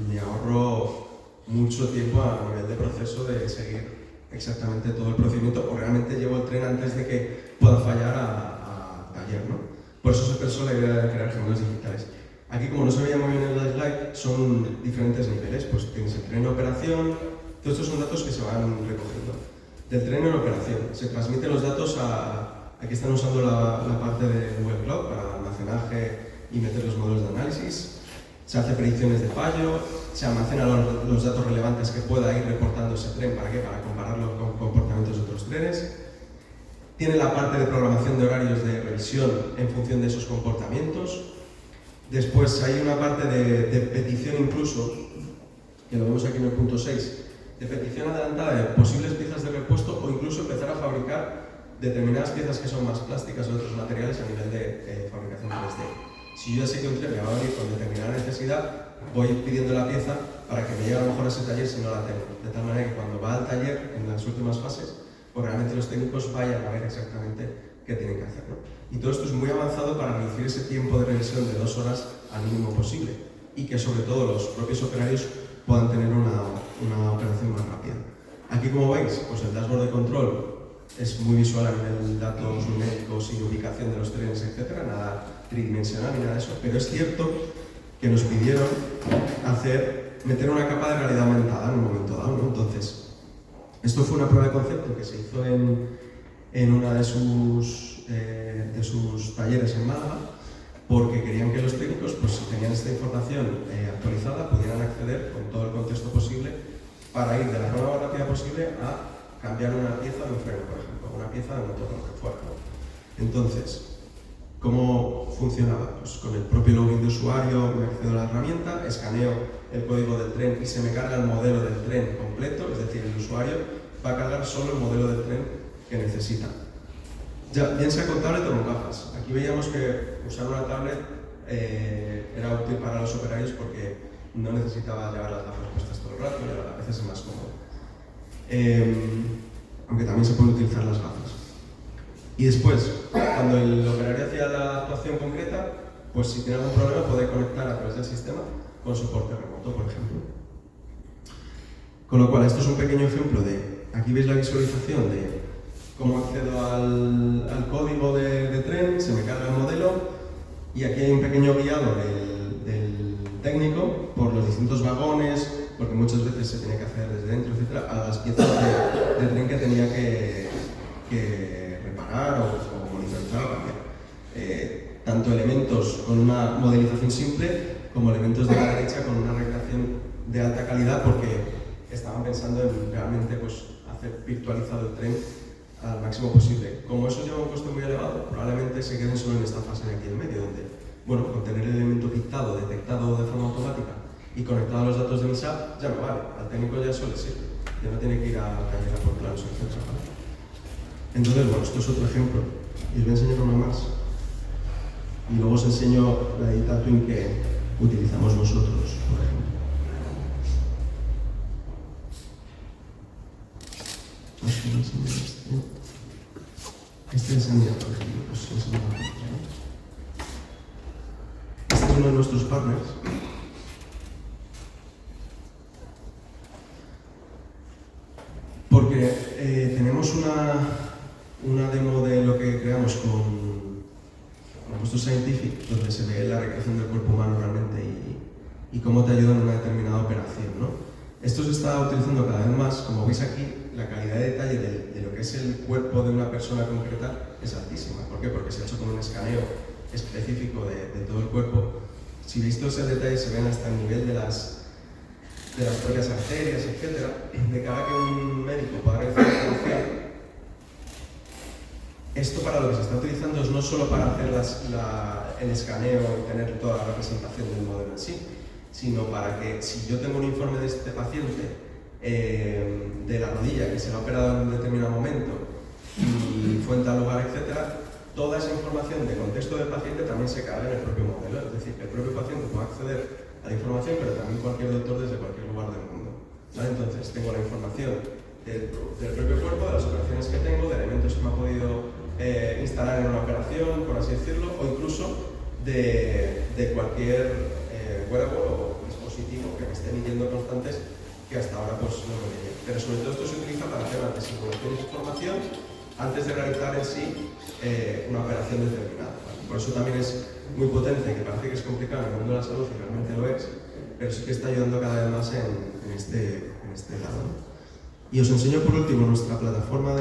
me ahorro mucho tiempo a nivel de proceso de seguir exactamente todo el procedimiento o realmente llevo el tren antes de que pueda fallar a taller, ¿no? Por eso se pensó la idea de crear gemelos digitales. Aquí, como no se veía muy bien en el slide, son diferentes niveles. Pues tienes el tren en operación, todos estos son datos que se van recogiendo. Del tren en operación, se transmiten los datos aquí están usando la parte de Google Cloud para almacenaje y meter los modelos de análisis. Se hace predicciones de fallo, se almacenan los datos relevantes que pueda ir reportando ese tren. ¿Para qué? Para compararlo con comportamientos de otros trenes. Tiene la parte de programación de horarios de revisión en función de esos comportamientos. Después hay una parte de petición incluso, que lo vemos aquí en el punto 6, de petición adelantada de posibles piezas de repuesto o incluso empezar a fabricar determinadas piezas que son más plásticas o de otros materiales a nivel de fabricación 3D. Si yo ya sé que un tren me va a venir con determinada necesidad, voy pidiendo la pieza para que me llegue a lo mejor a ese taller si no la tengo. De tal manera que cuando va al taller, en las últimas fases, pues realmente los técnicos vayan a ver exactamente qué tienen que hacer, ¿no? Y todo esto es muy avanzado para reducir ese tiempo de revisión de 2 horas al mínimo posible y que sobre todo los propios operarios puedan tener una operación más rápida. Aquí, como veis, pues el dashboard de control es muy visual a nivel de datos numéricos y ubicación de los trenes, etcétera, nada tridimensional ni nada de eso, pero es cierto que nos pidieron meter una capa de realidad aumentada en un momento dado, ¿no? Entonces, esto fue una prueba de concepto que se hizo en una de sus talleres en Málaga, porque querían que los técnicos, pues si tenían esta información actualizada, pudieran acceder con todo el contexto posible para ir de la forma más rápida posible a cambiar una pieza de un freno, por ejemplo, una pieza de motor, lo que fuera, ¿no? Entonces, ¿cómo funcionaba? Pues con el propio login de usuario me accedo a la herramienta, escaneo el código del tren y se me carga el modelo del tren completo, es decir, el usuario va a cargar solo el modelo del tren que necesita. Ya, bien sea con tablet o con gafas. Aquí veíamos que usar una tablet era útil para los operarios porque no necesitaba llevar las gafas puestas todo el rato y a veces es más cómodo. Aunque también se pueden utilizar las gafas. Y después, cuando el operario hacía la actuación concreta, pues si tiene algún problema puede conectar a través del sistema con soporte remoto, por ejemplo. Con lo cual, esto es un pequeño ejemplo de, aquí veis la visualización de cómo accedo al código de tren, se me carga el modelo y aquí hay un pequeño guiado del técnico por los distintos vagones, porque muchas veces se tiene que hacer desde dentro, etcétera, a las piezas de tren que tenía que reparar o monitorizar o cambiar. Tanto elementos con una modelización simple como elementos de la derecha con una recreación de alta calidad porque estaban pensando en realmente pues, hacer virtualizado el tren al máximo posible. Como eso lleva un coste muy elevado, probablemente se queden solo en esta fase de aquí en medio, donde, bueno, con tener el elemento pictado, detectado de forma automática y conectado a los datos de MISAP, ya me vale. Al técnico ya eso le sirve. Ya no tiene que ir a taller a por planos, etc. Entonces, bueno, esto es otro ejemplo. Y os voy a enseñar uno más. Y luego os enseño la Digital Twin que utilizamos nosotros, por ejemplo. Este es el mío, por ejemplo. Este es uno de nuestros partners. Porque tenemos una demo de lo que creamos con Boston Scientific, donde se ve la recreación del cuerpo humano realmente y cómo te ayuda en una determinada operación, ¿no? Esto se está utilizando cada vez más, como veis aquí, la calidad de detalle de lo que es el cuerpo de una persona concreta es altísima. ¿Por qué? Porque se ha hecho con un escaneo específico de todo el cuerpo. Si veis todo ese detalle, se ven hasta el nivel de las propias arterias, etc. De cada que un médico pueda realizar una cirugía. Esto para lo que se está utilizando es no solo para hacer el escaneo y tener toda la representación del modelo en sí, sino para que si yo tengo un informe de este paciente de la rodilla que se le ha operado en un determinado momento y fue en tal lugar, etc., toda esa información de contexto del paciente también se carga en el propio modelo. Es decir, que el propio paciente puede acceder a la información, pero también cualquier doctor desde cualquier lugar del mundo. ¿Vale? Entonces, tengo la información del propio cuerpo, de las operaciones que tengo, de elementos que me ha podido instalar en una operación, por así decirlo, o incluso de cualquier wearable o dispositivo que me esté midiendo constantes que hasta ahora pues no me medía. Pero sobre todo esto se utiliza para hacer antes simulación de información antes de realizar en sí una operación determinada. ¿Vale? Por eso también es muy potente, que parece que es complicado en el mundo de la salud y realmente lo es, pero sí que está ayudando cada vez más en este lado, ¿no? Y os enseño por último nuestra plataforma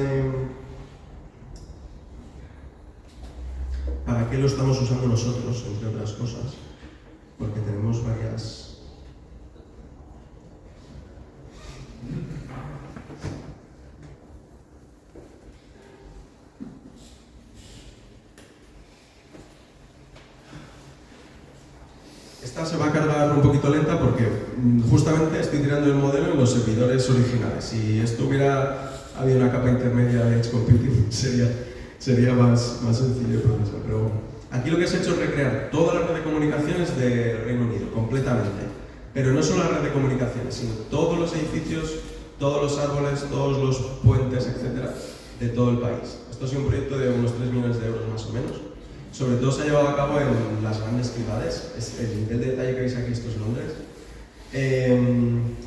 para qué lo estamos usando nosotros, entre otras cosas, porque tenemos varias... Esta se va a cargar un poquito lenta porque justamente estoy tirando el modelo en los servidores originales. Si esto hubiera habido una capa intermedia de Edge Computing, sería más sencillo el proceso. Pero bueno, aquí lo que se ha hecho es recrear toda la red de comunicaciones de Reino Unido, completamente. Pero no solo la red de comunicaciones, sino todos los edificios, todos los árboles, todos los puentes, etcétera, de todo el país. Esto ha sido un proyecto de unos 3 millones de euros más o menos. Sobre todo se ha llevado a cabo en las grandes ciudades. El nivel de detalle que veis aquí, esto es Londres.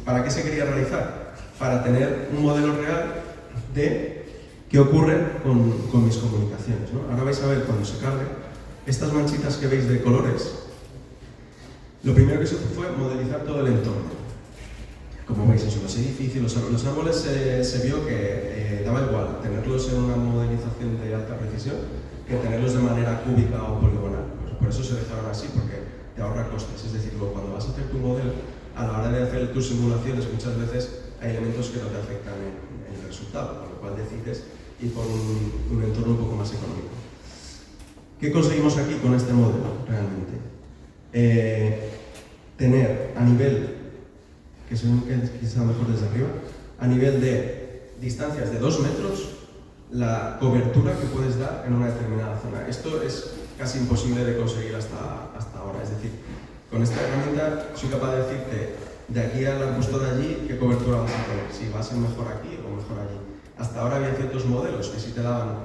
¿Para qué se quería realizar? Para tener un modelo real de qué ocurre con mis comunicaciones, ¿no? Ahora vais a ver cuando se cargue estas manchitas que veis de colores. Lo primero que se hizo fue modelizar todo el entorno. Como veis, eso, los edificios, los árboles se vio que daba igual tenerlos en una modelización de alta precisión que tenerlos de manera cúbica o poligonal. Pues por eso se dejaron así, porque te ahorra costes. Es decir, cuando vas a hacer tu modelo, a la hora de hacer tus simulaciones, muchas veces hay elementos que no te afectan en el resultado, con lo cual decides ir por un entorno un poco más económico. ¿Qué conseguimos aquí con este modelo, realmente? Tener a nivel, que quizá mejor desde arriba, a nivel de distancias de 2 metros, la cobertura que puedes dar en una determinada zona. Esto es casi imposible de conseguir hasta ahora. Es decir, con esta herramienta soy capaz de decirte de aquí al arbusto de allí qué cobertura vas a tener, si va a ser mejor aquí o mejor allí. Hasta ahora había ciertos modelos que sí te daban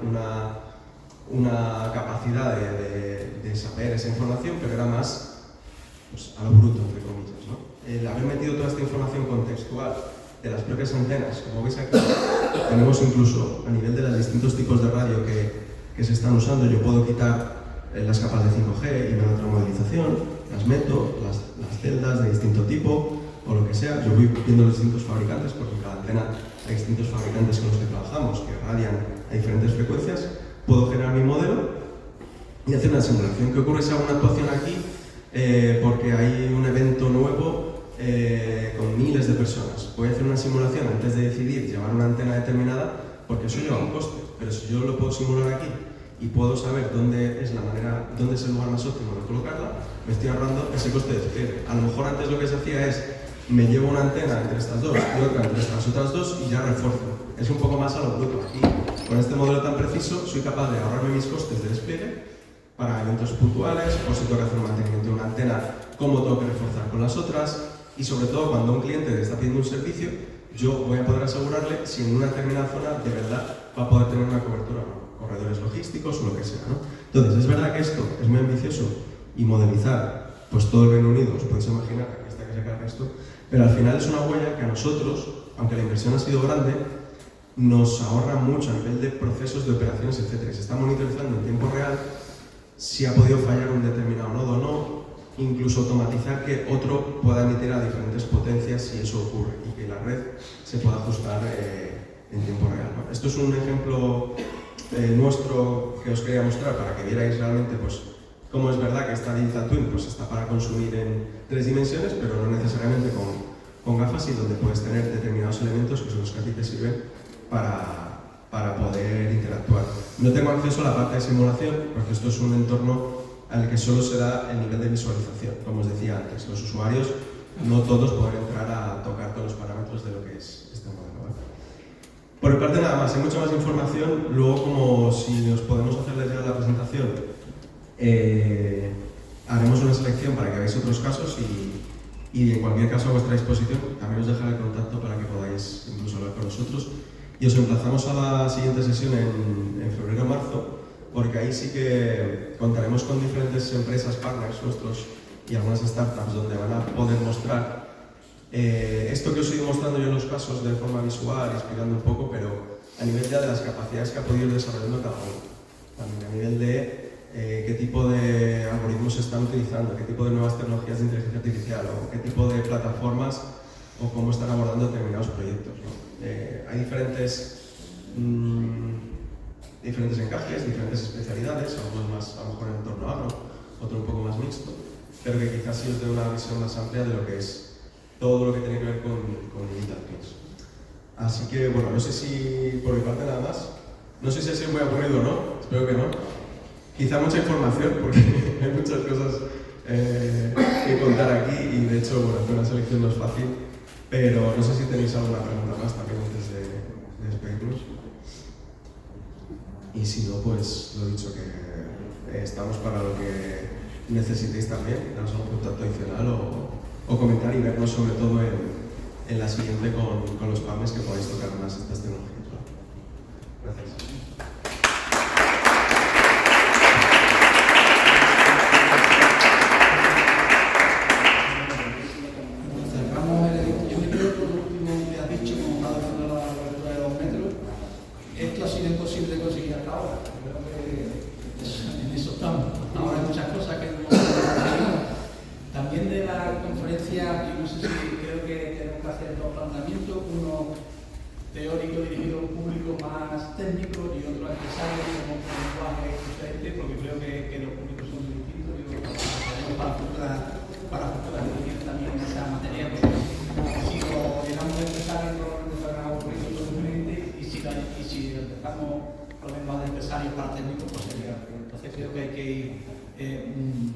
una capacidad de saber esa información, pero era más pues, a lo bruto, entre comillas, ¿no? El haber metido toda esta información contextual de las propias antenas, como veis aquí, tenemos incluso a nivel de los distintos tipos de radio que se están usando, yo puedo quitar las capas de 5G y me da otra modelización, las meto, las celdas de distinto tipo o lo que sea, yo voy viendo los distintos fabricantes, porque en cada antena hay distintos fabricantes con los que trabajamos que radian a diferentes frecuencias, puedo generar mi modelo y hacer una simulación. ¿Qué ocurre si hago una actuación aquí? Porque hay un evento nuevo con miles de personas. Voy a hacer una simulación antes de decidir llevar una antena determinada, porque eso lleva un coste, pero si yo lo puedo simular aquí y puedo saber dónde es el lugar más óptimo de colocarla, me estoy ahorrando ese coste de despliegue. A lo mejor antes lo que se hacía es, me llevo una antena entre estas dos y otra entre estas otras dos y ya refuerzo. Es un poco más a lo bruto. Aquí, con este modelo tan preciso, soy capaz de ahorrarme mis costes de despliegue para eventos puntuales, o si tengo que hacer un mantenimiento de una antena, cómo tengo que reforzar con las otras, y sobre todo cuando un cliente le está pidiendo un servicio, yo voy a poder asegurarle si en una determinada zona de verdad va a poder tener una cobertura o no, corredores logísticos o lo que sea, ¿no? Entonces, es verdad que esto es muy ambicioso y modelizar pues todo el Reino Unido, os podéis imaginar aquí está que se carga esto, pero al final es una huella que a nosotros, aunque la inversión ha sido grande, nos ahorra mucho a nivel de procesos de operaciones, etc. Se está monitorizando en tiempo real si ha podido fallar un determinado nodo o no, incluso automatizar que otro pueda emitir a diferentes potencias si eso ocurre y que la red se pueda ajustar en tiempo real, ¿no? Esto es un ejemplo nuestro que os quería mostrar para que vierais realmente pues, cómo es verdad que esta Digital Twin pues, está para consumir en 3 dimensiones, pero no necesariamente con gafas, y donde puedes tener determinados elementos que son los que a ti te sirven para poder interactuar. No tengo acceso a la parte de simulación, porque esto es un entorno al que solo se da el nivel de visualización. Como os decía antes, los usuarios no todos pueden entrar a tocar todos los parámetros de lo que es este modelo, ¿vale? Por mi parte nada más, hay mucha más información. Luego, como si os podemos hacerles ya la presentación, haremos una selección para que veáis otros casos y en cualquier caso a vuestra disposición. También os dejaré el contacto para que podáis incluso hablar con nosotros. Y os emplazamos a la siguiente sesión en febrero o marzo, porque ahí sí que contaremos con diferentes empresas, partners nuestros y algunas startups donde van a poder mostrar esto que os he ido mostrando yo en los casos de forma visual, explicando un poco, pero a nivel ya de las capacidades que ha podido ir desarrollando cada uno. También a nivel de qué tipo de algoritmos se están utilizando, qué tipo de nuevas tecnologías de inteligencia artificial o qué tipo de plataformas o cómo están abordando determinados proyectos, ¿no? Hay diferentes encajes, diferentes especialidades, algunos más a lo mejor en entorno agro, otro un poco más mixto, pero que quizás sí os dé una visión más amplia de lo que es todo lo que tiene que ver con Digital Twins. Así que, bueno, no sé si por mi parte nada más, no sé si ha sido muy aburrido o no, espero que no. Quizá mucha información, porque hay muchas cosas que contar aquí y de hecho, bueno, hacer una selección no es fácil, pero no sé si tenéis alguna pregunta más también antes de despedirnos. Y si no, pues lo dicho, que estamos para lo que necesitéis también, daros algún contacto adicional o comentar y vernos sobre todo en la siguiente con los PAMES que podáis tocar más estas tecnologías, ¿no? Gracias.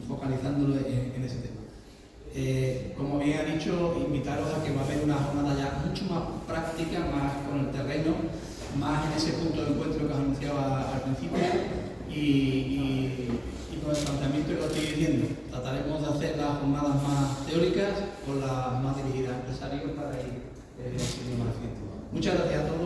Focalizándolo en ese tema. Como bien ha dicho, invitaros a que va a haber una jornada ya mucho más práctica, más con el terreno, más en ese punto de encuentro que os anunciaba al principio, y con el planteamiento que lo estoy diciendo, trataremos de hacer las jornadas más teóricas con las más dirigidas a empresarios para ir siendo más eficientes. Muchas gracias a todos.